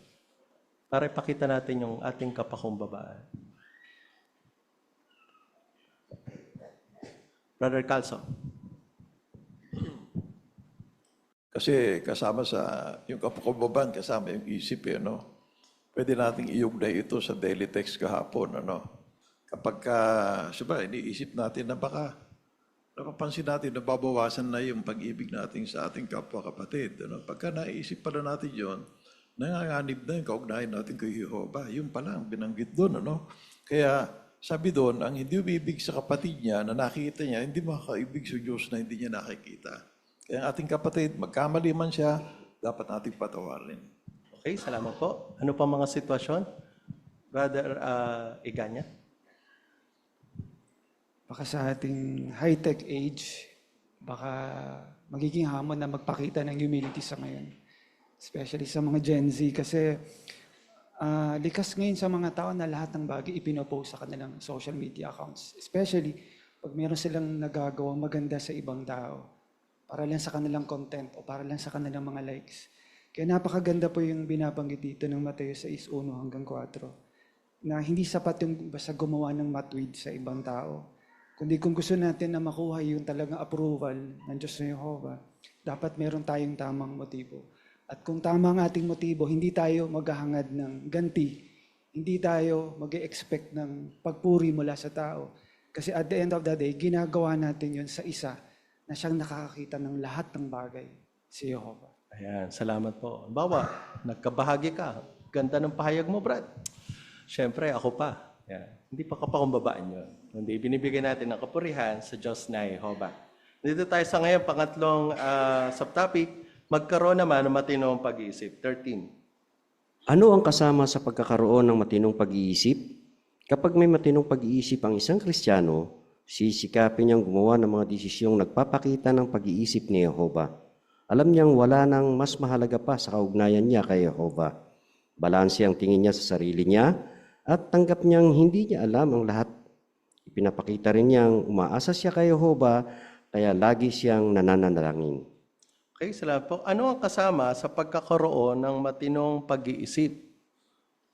[SPEAKER 3] para ipakita natin yung ating kapakumbabaan? Brother Calso.
[SPEAKER 15] Kasi kasama sa yung kapakumbabaan, kasama yung isip, no? Pwede nating iugnay ito sa daily text kahapon, ano? Kapag siyempre, iniisip natin na baka napapansin natin na babawasan na yung pag-ibig natin sa ating kapwa-kapatid. Ano? Pagka naisip pala natin yon, nanganganib na yung kaugnayan natin kay Jehovah. Yung pala ang binanggit doon. Ano? Kaya sabi doon, ang hindi umibig sa kapatid niya na nakita niya, hindi makakaibig sa Diyos na hindi niya nakikita. Kaya ang ating kapatid, magkamali man siya, dapat nating patawarin.
[SPEAKER 3] Okay, salamat po. Ano pa mga sitwasyon? Brother Iganya?
[SPEAKER 16] Baka sa ating high-tech age, baka magiging hamon na magpakita ng humility sa ngayon. Especially sa mga Gen Z kasi likas ngayon sa mga tao na lahat ng bagay ipinopost sa kanilang social media accounts. Especially pag meron silang nagagawang maganda sa ibang tao para lang sa kanilang content o para lang sa kanilang mga likes. Kaya napakaganda po yung binabanggit dito ng Mateo 6:1-4 na hindi sapat yung basta gumawa ng matwid sa ibang tao. Kundi kung gusto natin na makuha yung talagang approval ng Diyos na Jehovah, dapat meron tayong tamang motibo. At kung tama ang ating motibo, hindi tayo maghahangad ng ganti. Hindi tayo mag-expect ng pagpuri mula sa tao. Kasi at the end of the day, ginagawa natin yun sa isa na siyang nakakakita ng lahat ng bagay, si Jehovah.
[SPEAKER 3] Ayan, salamat po. Bawa, nagkabahagi ka. Ganda ng pahayag mo, Brad. Siyempre, ako pa. Yan. Hindi pa kapakumbabaan yun. Hindi binibigay natin ng kapurihan sa Diyos na Jehovah. Dito tayo sa ngayon, pangatlong subtopic, magkaroon naman ng matinong pag-iisip. 13.
[SPEAKER 4] Ano ang kasama sa pagkakaroon ng matinong pag-iisip? Kapag may matinong pag-iisip ang isang Kristiyano, sisikapin niyang gumawa ng mga desisyong nagpapakita ng pag-iisip ni Jehovah. Alam niyang wala nang mas mahalaga pa sa kaugnayan niya kay Jehovah. Balanse ang tingin niya sa sarili niya at tanggap niyang hindi niya alam ang lahat. Ipinapakita rin niyang umaasa siya kay Jehovah, kaya lagi siyang nananalangin.
[SPEAKER 3] Okay, salamat po. Ano ang kasama sa pagkakaroon ng matinong pag-iisip?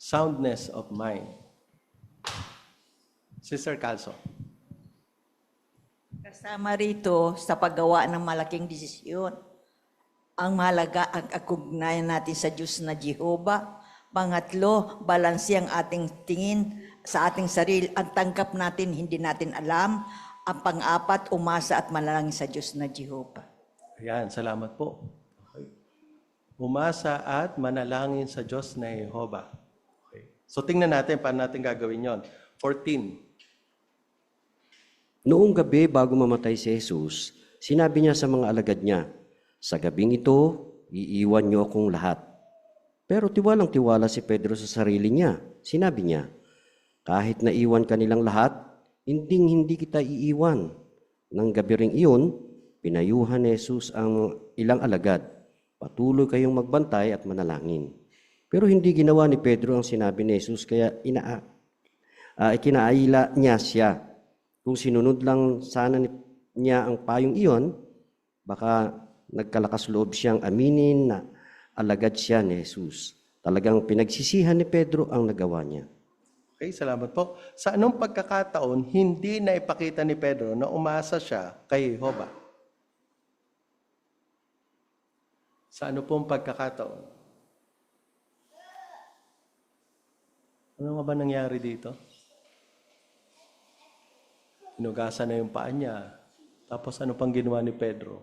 [SPEAKER 3] Soundness of mind. Sister Calso.
[SPEAKER 20] Kasama rito sa paggawa ng malaking desisyon. Ang mahalaga ang ugnayan natin sa Diyos na Jehovah. Pangatlo, balanse ang ating tingin sa ating sarili. Ang tanggap natin, hindi natin alam. Ang pang-apat, umasa at manalangin sa Diyos na Jehovah.
[SPEAKER 3] Ayan, salamat po. Okay. Umasa at manalangin sa Diyos na Jehovah. Okay. So tingnan natin paano natin gagawin yon. 14.
[SPEAKER 4] Noong gabi bago mamatay si Jesus, sinabi niya sa mga alagad niya, "Sa gabing ito, iiwan niyo akong lahat." Pero tiwalang-tiwala si Pedro sa sarili niya. Sinabi niya, "Kahit naiwan ka nilang lahat, hindi kita iiwan." Nang gabi ring iyon, pinayuhan ni Jesus ang ilang alagad, "Patuloy kayong magbantay at manalangin." Pero hindi ginawa ni Pedro ang sinabi ni Jesus, kaya ikinaila niya siya. Kung sinunod lang sana niya ang payong iyon, baka nagkalakas loob siyang aminin na alagad siya ni Jesus. Talagang pinagsisihan ni Pedro ang nagawa niya.
[SPEAKER 3] Okay, salamat po. Sa anong pagkakataon, hindi na ipakita ni Pedro na umasa siya kay Jehovah? Sa ano pong pagkakataon? Ano nga ba nangyari dito? Inugasan na yung paa niya. Tapos ano pang ginawa ni Pedro?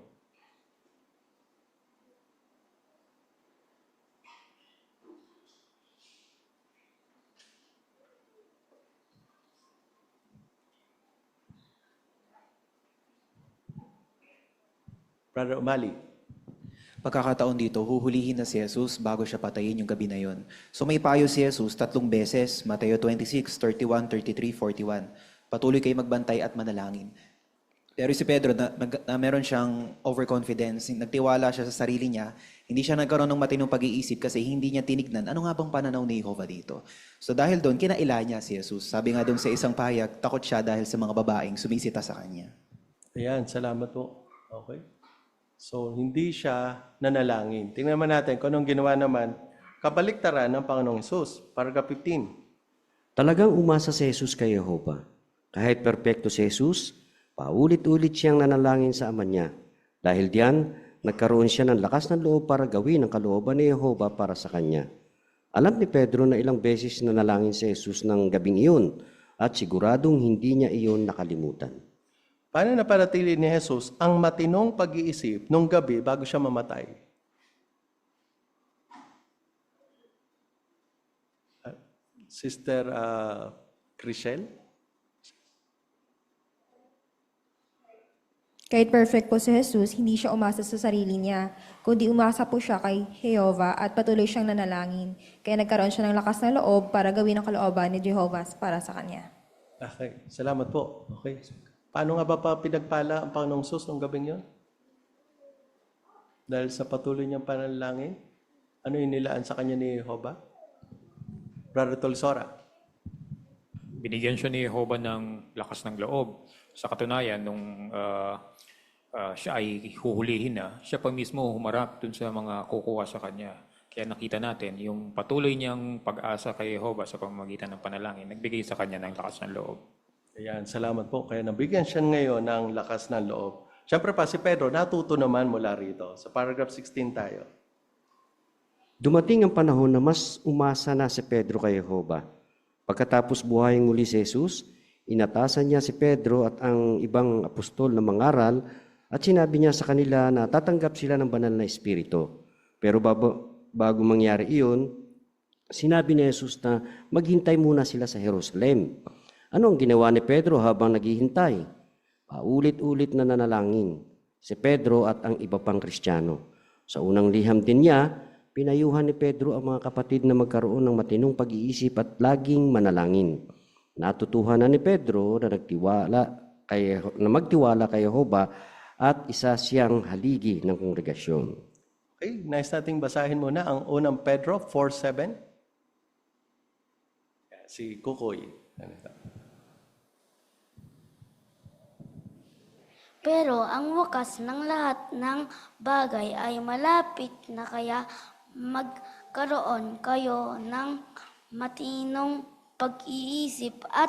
[SPEAKER 3] Brother Umali.
[SPEAKER 12] Pagkakataon dito, huhulihin na si Jesus bago siya patayin yung gabi na yon. So may payo si Jesus 3 beses, Mateo 26, 31, 33, 41. Patuloy kayo magbantay at manalangin. Pero si Pedro, na meron siyang overconfidence, nagtiwala siya sa sarili niya, hindi siya nagkaroon ng matinong pag-iisip kasi hindi niya tinignan ano nga bang pananaw ni Jehovah dito. So dahil doon, kinaila niya si Jesus. Sabi nga doon sa isang pahayag, takot siya dahil sa mga babaeng sumisita sa kanya.
[SPEAKER 3] Ayan, salamat po. Okay. So, hindi siya nanalangin. Tingnan naman natin kung anong ginawa naman kabaliktaran ng Panginoong Hesus. Paragraph 15.
[SPEAKER 4] Talagang umasa si Jesus kay Jehovah. Kahit perpekto si Jesus, paulit-ulit siyang nanalangin sa ama niya. Dahil diyan, nagkaroon siya ng lakas ng loob para gawin ang kalooban ni Jehovah para sa kanya. Alam ni Pedro na ilang beses nanalangin si Jesus ng gabing iyon at siguradong hindi niya iyon nakalimutan.
[SPEAKER 3] Paano napanatili ni Jesus ang matinong pag-iisip nung gabi bago siya mamatay? Sister Chriselle?
[SPEAKER 1] Kahit perfect po si Jesus, hindi siya umasa sa sarili niya, kundi umasa po siya kay Jehovah at patuloy siyang nanalangin. Kaya nagkaroon siya ng lakas na loob para gawin ang kalooban ni Jehovah para sa kanya.
[SPEAKER 3] Okay, salamat po. Okay. Paano nga ba pinagpala ang Panginoong Sus nung gabing yun? Dahil sa patuloy niyang panalangin, ano yung nilaan sa kanya ni Jehovah? Brother Tolsora.
[SPEAKER 17] Binigyan siya ni Jehovah ng lakas ng loob. Sa katunayan, nung siya ay huhulihin na, siya pa mismo humarap dun sa mga kukuha sa kanya. Kaya nakita natin yung patuloy niyang pag-asa kay Jehovah sa pamamagitan ng panalangin, nagbigay sa kanya ng lakas ng loob.
[SPEAKER 3] Ayan, salamat po. Kaya nabigyan siya ngayon ng lakas ng loob. Siyempre pa si Pedro, natuto naman mula rito. Sa paragraph 16 tayo.
[SPEAKER 4] Dumating ang panahon na mas umasa na si Pedro kay Jehovah. Pagkatapos buhayin muli si Jesus, inatasan niya si Pedro at ang ibang apostol na mangaral at sinabi niya sa kanila na tatanggap sila ng banal na espiritu. Pero bago mangyari iyon, sinabi ni Jesus na maghintay muna sila sa Jerusalem. Ano ang ginawa ni Pedro habang naghihintay? Paulit-ulit na nanalangin si Pedro at ang iba pang Kristiyano. Sa unang liham din niya, pinayuhan ni Pedro ang mga kapatid na magkaroon ng matinong pag-iisip at laging manalangin. Natutuhanan ni Pedro na magtiwala kay Jehovah at isa siyang haligi ng kongregasyon.
[SPEAKER 3] Okay, nice nating basahin muna ang unang Pedro 4:7. Si Kukoy.
[SPEAKER 9] Pero ang wakas ng lahat ng bagay ay malapit na, kaya magkaroon kayo ng matinong pag-iisip at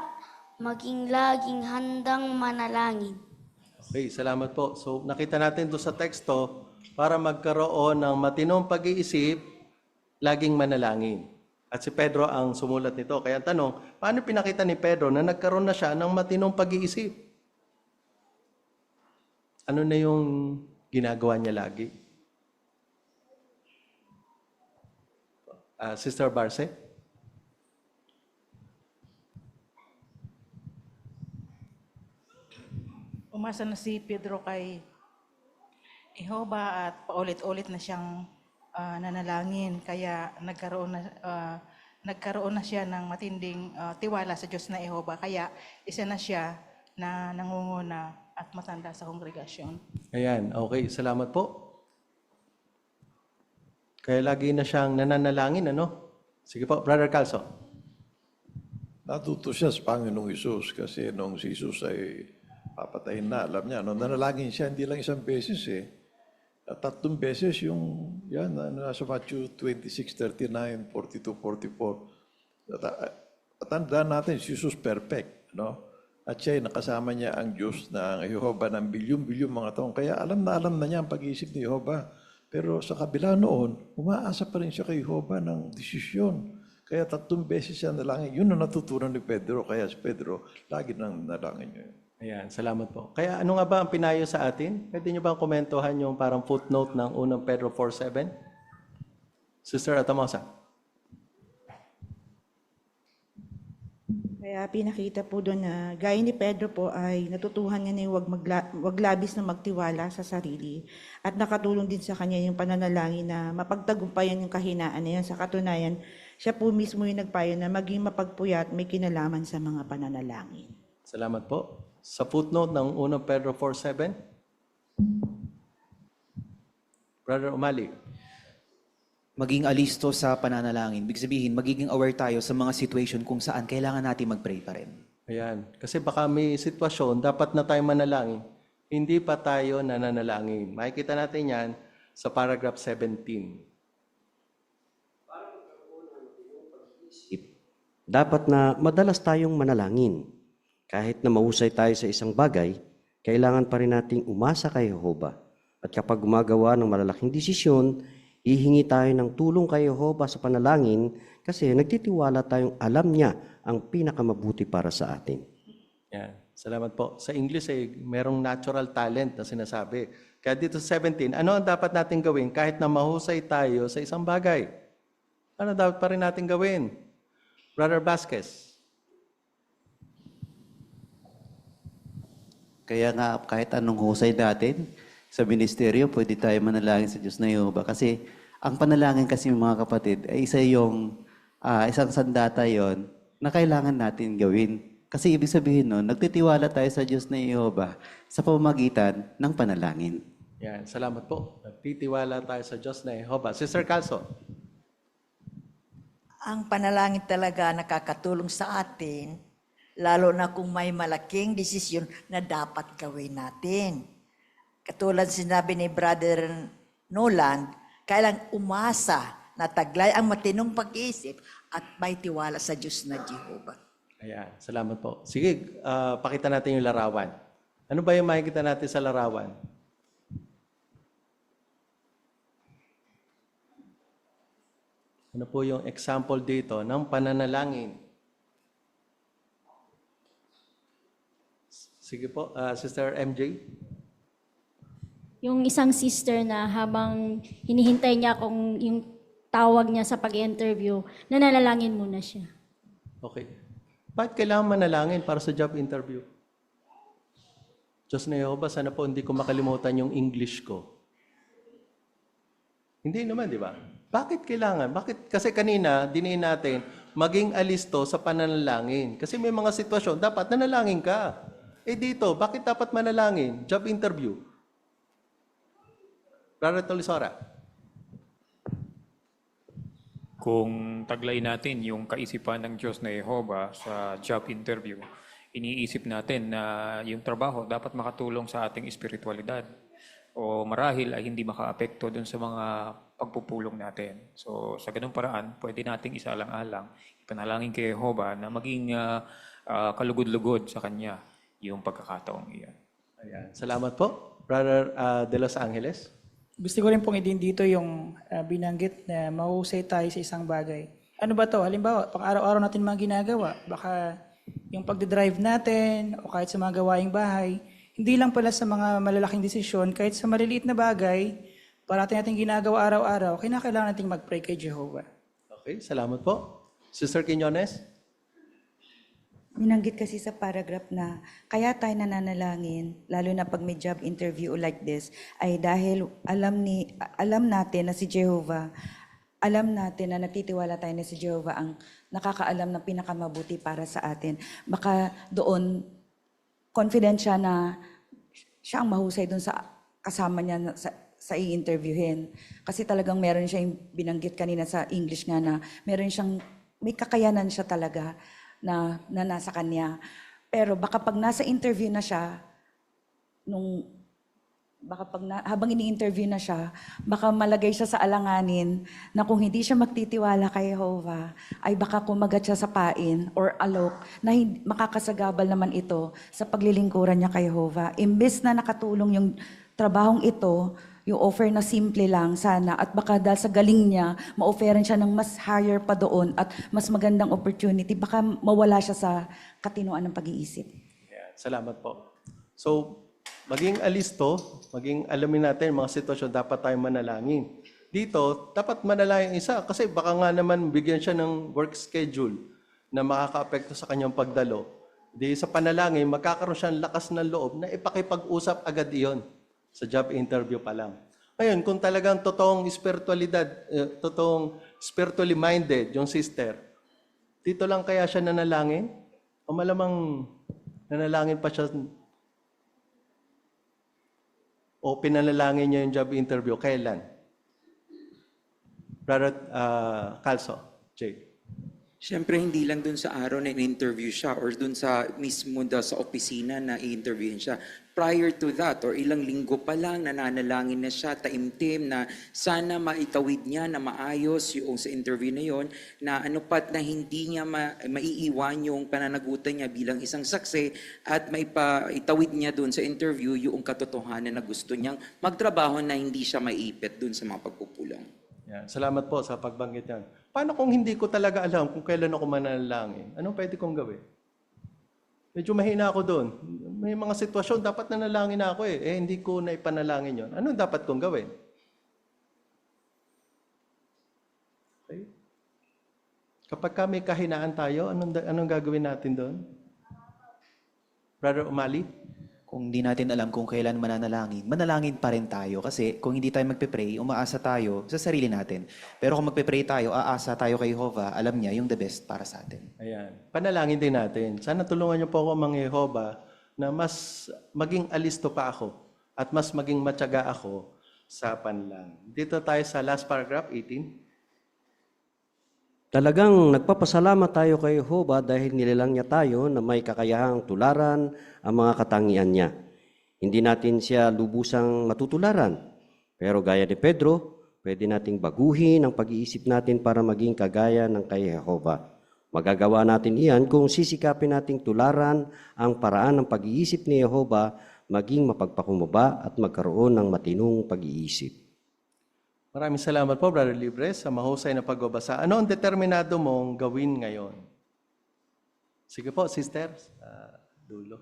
[SPEAKER 9] maging laging handang manalangin.
[SPEAKER 3] Okay, salamat po. So nakita natin doon sa teksto, para magkaroon ng matinong pag-iisip, laging manalangin. At si Pedro ang sumulat nito. Kaya tanong, paano pinakita ni Pedro na nagkaroon na siya ng matinong pag-iisip? Ano na yung ginagawa niya lagi? Sister Barce?
[SPEAKER 11] umasa na si Pedro kay Jehova at paulit-ulit na siyang nanalangin. Kaya nagkaroon na siya ng matinding tiwala sa Diyos na Jehova. Kaya isa na siya na nangunguna at matanda sa kongregasyon.
[SPEAKER 3] Ayan, okay. Salamat po. Kaya lagi na siyang nananalangin, ano? Sige po, Brother Calso.
[SPEAKER 15] Natuto siya sa Panginoong Isus kasi nung si Isus ay papatayin na, alam niya, no? Nanalangin siya, hindi lang isang beses eh. At 3 beses yung, yan, nasa Matthew 26:39, 42, 44. At tandaan natin, si Jesus perfect, no? At siya ay nakasama niya ang Diyos na ang Jehova ng bilyon-bilyon mga taong. Kaya alam na niya ang pag-iisip ni Jehova. Pero sa kabila noon, umaasa pa rin siya kay Jehova ng desisyon. Kaya 3 beses siya nalangin. Yun ang natutunan ni Pedro. Kaya si Pedro, lagi nang nalangin niya.
[SPEAKER 3] Ayan, salamat po. Kaya ano nga ba ang pinayo sa atin? Pwede niyo bang komentuhan yung parang footnote ng unang Pedro 4:7? Sister Atamosa.
[SPEAKER 18] Kaya pinakita po doon na gaya ni Pedro po ay natutuhan niya na yung wag labis na magtiwala sa sarili. At nakatulong din sa kanya yung pananalangin na mapagtagumpayan yung kahinaan na yan. Sa katunayan, siya po mismo yung nagpayo na maging mapagpuyat may kinalaman sa mga pananalangin.
[SPEAKER 3] Salamat po. Sa footnote ng unang Pedro 4:7. Brother Umali.
[SPEAKER 12] Maging alisto sa pananalangin. Ibig sabihin, magiging aware tayo sa mga situation kung saan kailangan natin mag-pray pa rin.
[SPEAKER 3] Ayan. Kasi baka may sitwasyon, dapat na tayo manalangin. Hindi pa tayo nananalangin. Makikita natin yan sa paragraph 17.
[SPEAKER 4] Dapat na madalas tayong manalangin. Kahit na mahusay tayo sa isang bagay, kailangan pa rin nating umasa kay Jehova. At kapag gumagawa ng malalaking desisyon, hihingi tayo ng tulong kay Jehova sa panalangin kasi nagtitiwala tayong alam niya ang pinakamabuti para sa atin.
[SPEAKER 3] Yan. Salamat po. Sa English merong natural talent na sinasabi. Kaya dito sa 17, ano ang dapat natin gawin kahit na mahusay tayo sa isang bagay? Ano dapat pa rin natin gawin? Brother Vasquez.
[SPEAKER 19] Kaya nga kahit anong husay natin, sa ministeryo, pwede tayo manalangin sa Diyos na Jehova. Kasi ang panalangin kasi mga kapatid ay isang sandata yon na kailangan natin gawin. Kasi ibig sabihin nun, nagtitiwala tayo sa Diyos na Jehova sa pamamagitan ng panalangin.
[SPEAKER 3] Yan, salamat po. Nagtitiwala tayo sa Diyos na Jehova. Sister Calso.
[SPEAKER 20] Ang panalangin talaga nakakatulong sa atin, lalo na kung may malaking desisyon na dapat gawin natin. Katulad sinabi ni Brother Nolan, kailang umasa na taglay ang matinong pag-iisip at may tiwala sa Diyos na Jehova.
[SPEAKER 3] Ayan, salamat po. Sige, pakita natin yung larawan. Ano ba yung makikita natin sa larawan? Ano po yung example dito ng pananalangin? Sige po, Sister MJ.
[SPEAKER 21] Yung isang sister na habang hinihintay niya kung yung tawag niya sa pag-interview, nanalangin muna siya.
[SPEAKER 3] Okay. Bakit kailangan manalangin para sa job interview? Diyos na Jehova, sana po hindi ko makalimutan yung English ko. Hindi naman, di ba? Bakit kailangan? Bakit? Kasi kanina, diniin natin, maging alisto sa pananalangin. Kasi may mga sitwasyon, dapat nanalangin ka. Eh dito, bakit dapat manalangin? Job interview. Brother Tolisora.
[SPEAKER 17] Kung taglay natin yung kaisipan ng Diyos na Jehova sa job interview, iniisip natin na yung trabaho dapat makatulong sa ating espiritualidad o marahil ay hindi makaapekto dun sa mga pagpupulong natin. So sa ganung paraan, pwede nating isalang-alang, ipanalangin kay Jehova na maging kalugod-lugod sa Kanya yung pagkakataong iyan.
[SPEAKER 3] Ayan. Salamat po. Brother De Los Angeles.
[SPEAKER 11] Gusto ko rin pong idin dito yung binanggit na mahusay tayo sa isang bagay. Ano ba to? Halimbawa, pang araw-araw natin mga ginagawa. Baka yung pagdadrive natin o kahit sa mga gawaing bahay, hindi lang pala sa mga malalaking desisyon, kahit sa maliliit na bagay, parati natin ginagawa araw-araw, kailangan natin mag-pray kay Jehovah.
[SPEAKER 3] Okay, salamat po. Sister Quiñones.
[SPEAKER 2] Minanggit kasi sa paragraph na kaya tayo nananalangin, lalo na pag may job interview like this, ay dahil alam natin na si Jehovah, alam natin na natitiwala tayo na si Jehovah ang nakakaalam ng pinakamabuti para sa atin. Baka doon, confident siya na siya ang mahusay doon sa kasama niya sa i-interviewin. Kasi talagang meron siya yung binanggit kanina sa English nga na may kakayanan siya talaga na nasa kanya. Pero baka pag nasa interview na siya, habang ini-interview na siya, baka malagay siya sa alanganin na kung hindi siya magtitiwala kay Jehovah, ay baka kumagat siya sa pain or alok na makakasagabal naman ito sa paglilingkuran niya kay Jehovah. Imbes na nakatulong yung trabahong ito, yung offer na simple lang sana at baka dahil sa galing niya, ma-offeran siya ng mas higher pa doon at mas magandang opportunity, baka mawala siya sa katinuan ng pag-iisip.
[SPEAKER 3] Yan. Salamat po. So, maging alisto, maging alamin natin mga sitwasyon, dapat tayo manalangin. Dito, dapat manalangin isa kasi baka nga naman bigyan siya ng work schedule na makaka-apekto sa kanyang pagdalo. Di sa panalangin, magkakaroon siya ng lakas ng loob na ipakipag-usap agad iyon sa job interview pa lang. Ngayon, kung talagang totoong spiritually minded yung sister, dito lang kaya siya nanalangin? O malamang nanalangin pa siya o pinanalangin niya yung job interview? Kailan? Brother Calso, Jay.
[SPEAKER 5] Siyempre, hindi lang dun sa araw na in-interview siya or dun sa mismo sa opisina na i-interviewin siya. Prior to that, or ilang linggo pa lang, nananalangin na siya, taimtim, na sana maitawid niya na maayos yung sa interview na yon, na ano pat na hindi niya maiiwan yung pananagutan niya bilang isang saksi at maitawid niya dun sa interview yung katotohanan na gusto niyang magtrabaho na hindi siya maiipit dun sa mga pagpupulong.
[SPEAKER 3] Yan. Salamat po sa pagbanggit yan. Paano kung hindi ko talaga alam kung kailan ako mananalangin? Anong pwede kong gawin? Medyo mahina ako doon. May mga sitwasyon, dapat nanalangin ako eh. Hindi ko na ipanalangin yon. Anong dapat kong gawin? Okay. Kapag may kahinaan tayo, anong gagawin natin doon? Brother Umali?
[SPEAKER 12] Kung hindi natin alam kung kailan mananalangin, manalangin pa rin tayo. Kasi kung hindi tayo magpe-pray, umaasa tayo sa sarili natin. Pero kung magpe-pray tayo, aasa tayo kay Jehovah, alam niya yung the best para sa atin.
[SPEAKER 3] Ayan. Panalangin din natin. Sana tulungan niyo po ako, mga Jehovah, na mas maging alisto pa ako at mas maging matyaga ako sa panalangin. Dito tayo sa last paragraph, 18.
[SPEAKER 4] Talagang nagpapasalamat tayo kay Jehovah dahil nilalang niya tayo na may kakayahang tularan ang mga katangian niya. Hindi natin siya lubusang matutularan. Pero gaya ni Pedro, pwede nating baguhin ang pag-iisip natin para maging kagaya ng kay Jehovah. Magagawa natin iyan kung sisikapin nating tularan ang paraan ng pag-iisip ni Jehovah, maging mapagpakumbaba at magkaroon ng matinong pag-iisip.
[SPEAKER 3] Maraming salamat po, Brother Libres, sa mahusay na pagbabasa. Ano ang determinado mong gawin ngayon? Sige po, Sister. Dulo.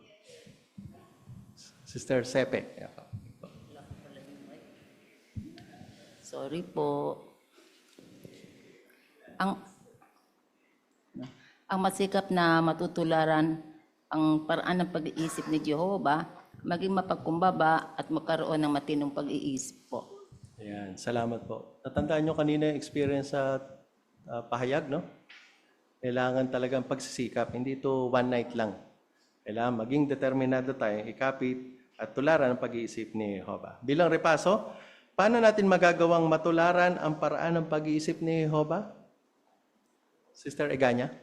[SPEAKER 3] Sister Sepe.
[SPEAKER 7] Sorry po. Ang masikap na matutularan ang paraan ng pag-iisip ni Jehovah, maging mapagkumbaba at magkaroon ng matinong pag-iisip po.
[SPEAKER 3] Ayan, salamat po. Natandaan nyo kanina yung experience sa pahayag, no? Kailangan talagang pagsisikap. Hindi ito one night lang. Kailangan maging determinado tayo, ikapit at tularan ang pag-iisip ni Jehovah. Bilang repaso, paano natin magagawang matularan ang paraan ng pag-iisip ni Jehovah? Sister Eganya?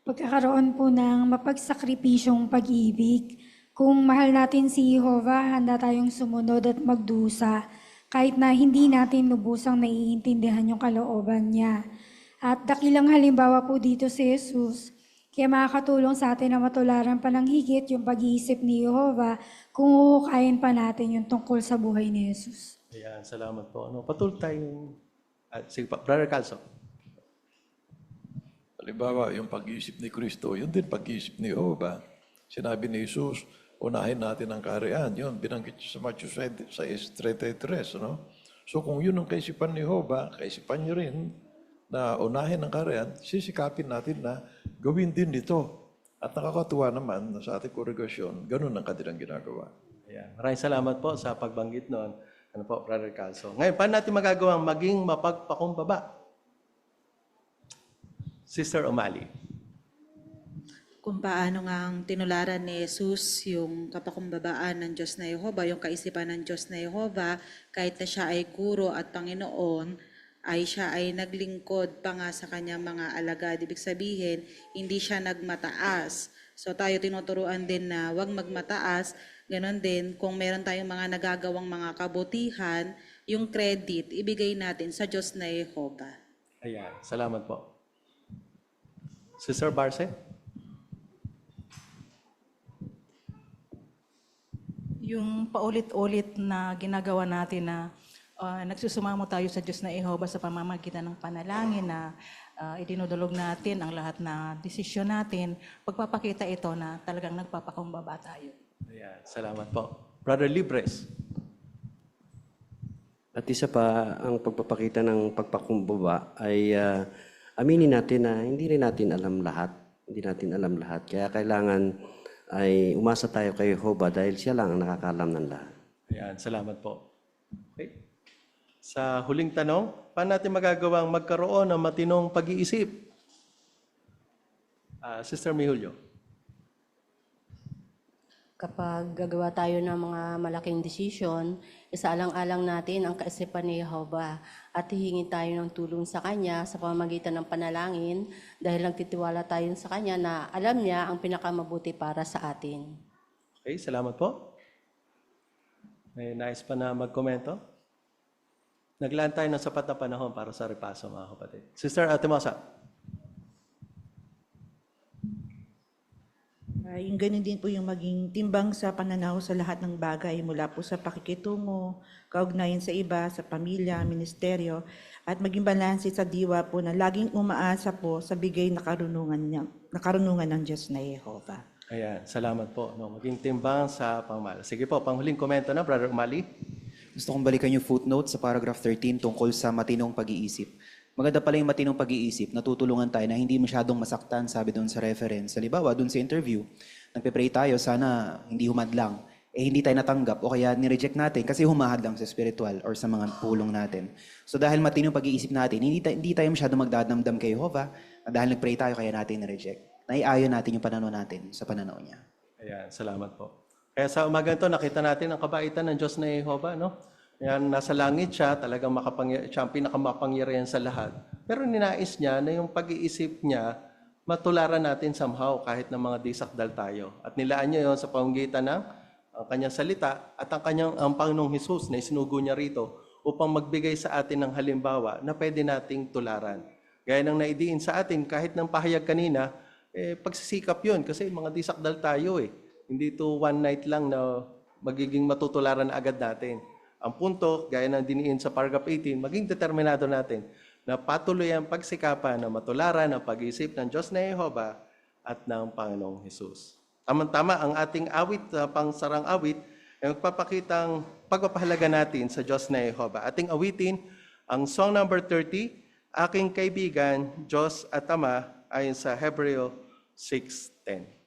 [SPEAKER 23] Pagkakaroon po ng mapagsakripisyong pag-ibig. Kung mahal natin si Jehovah, handa tayong sumunod at magdusa kahit na hindi natin lubusang naiintindihan yung kalooban niya. At dakilang halimbawa po dito si Jesus, kaya makakatulong sa atin na matularan pa ng higit yung pag-iisip ni Jehovah kung huhukayin pa natin yung tungkol sa buhay ni Jesus.
[SPEAKER 3] Ayan, salamat po. Patuloy tayong... sige pa, Brother Calso.
[SPEAKER 15] Halimbawa, yung pag-iisip ni Kristo, yun din pag-iisip ni Jehovah. Sinabi ni Jesus, unahin natin ang kaharian. Yun, binanggit sa Matthew 6:33, no? So kung yun ang kaisipan ni Jehovah, kaisipan niyo rin na unahin ang kaharian, sisikapin natin na gawin din ito. At nakakatuwa naman na sa ating kongregasyon, ganun ang kanilang ginagawa.
[SPEAKER 3] Ayan. Maraming salamat po sa pagbanggit noon. Ano po, Brother Calso. Ngayon, paano natin magagawang maging mapagpakumbaba? Sister O'Malley.
[SPEAKER 6] Kung paano nga ang tinularan ni Jesus yung kapakumbabaan ng Diyos na Yehova, yung kaisipan ng Diyos na Yehova, kahit na siya ay guro at Panginoon, ay siya ay naglingkod pa nga sa kanyang mga alagad. Ibig sabihin, hindi siya nagmataas. So tayo tinuturuan din na huwag magmataas. Ganon din, kung meron tayong mga nagagawang mga kabutihan, yung credit, ibigay natin sa Diyos na Yehova.
[SPEAKER 3] Ayan. Salamat po. Sister Barce?
[SPEAKER 8] Yung paulit-ulit na ginagawa natin na nagsusumamo tayo sa Diyos na Yehova sa pamamagitan ng panalangin na idinudulog natin ang lahat na desisyon natin, pagpapakita ito na talagang nagpapakumbaba tayo.
[SPEAKER 3] Ayan. Salamat po. Brother Libres.
[SPEAKER 4] At isa pa, ang pagpapakita ng pagpakumbaba ay aminin natin na hindi rin natin alam lahat. Hindi natin alam lahat. Kaya kailangan ay umasa tayo kay Jehovah dahil siya lang ang nakakaalam ng lahat.
[SPEAKER 3] Ayan. Salamat po. Okay. Sa huling tanong, paano natin magagawang magkaroon ng matinong pag-iisip? Sister Mihulio.
[SPEAKER 10] Kapag gagawa tayo ng mga malaking desisyon, isaalang-alang natin ang kaisipan ni Jehovah at hihingi tayo ng tulong sa Kanya sa pamamagitan ng panalangin dahil nagtitiwala tayo sa Kanya na alam niya ang pinakamabuti para sa atin.
[SPEAKER 3] Okay, salamat po. May nais pa na magkomento? Naglaan tayo ng sapat na panahon para sa repaso, mga kapatid. Sister Atimosa.
[SPEAKER 18] Yung ganun din po yung maging timbang sa pananaw sa lahat ng bagay mula po sa pakikitungo, kaugnayan sa iba, sa pamilya, ministeryo, at maging balanse sa diwa po na laging umaasa po sa bigay na karunungan ng Diyos na Yehova.
[SPEAKER 3] Ayan, salamat po. No, maging timbang sa pangmala. Sige po, panghuling komento na, Brother Umali.
[SPEAKER 12] Gusto kong balikan yung footnote sa paragraph 13 tungkol sa matinong pag-iisip. Maganda pala yung matinong pag-iisip, natutulungan tayo na hindi masyadong masaktan, sabi doon sa reference. Halimbawa, doon sa interview, nagpe-pray tayo, sana hindi humadlang. Hindi tayo natanggap o kaya nireject natin kasi humahadlang sa spiritual or sa mga pulong natin. So dahil matinong pag-iisip natin, hindi tayo masyadong magdadamdam kay Jehovah, dahil nag-pray tayo kaya natin nireject. Naiayon natin yung pananaw natin sa pananaw niya.
[SPEAKER 3] Ayan, salamat po. Kaya sa umagang to, nakita natin ang kabaitan ng Diyos na Jehovah, no? Yan, nasa langit siya, talagang siya ang pinakamapangyarihan sa lahat. Pero ninais niya na yung pag-iisip niya, matularan natin somehow kahit na mga disakdal tayo. At nilaan niya yon sa pamamagitan ng ang kanyang salita at ang Panginoong Hesus na isinugo niya rito upang magbigay sa atin ng halimbawa na pwede nating tularan. Gaya ng naidiin sa atin, kahit ng pahayag kanina, pagsisikap yun kasi mga disakdal tayo eh. Hindi to one night lang na magiging matutularan na agad natin. Ang punto, gaya ng diniin sa paragraph 18, maging determinado natin na patuloy ang pagsikapan na matularan ang pag-iisip ng Diyos na Jehovah at ng Panginoong Hesus. Tama-tama ang ating awit, pangsarang awit, ay magpapakitang pagpapahalaga natin sa Diyos na Jehovah. Ating awitin ang song number 30, Aking Kaibigan, Diyos at Ama, ayon sa Hebreo 6:10.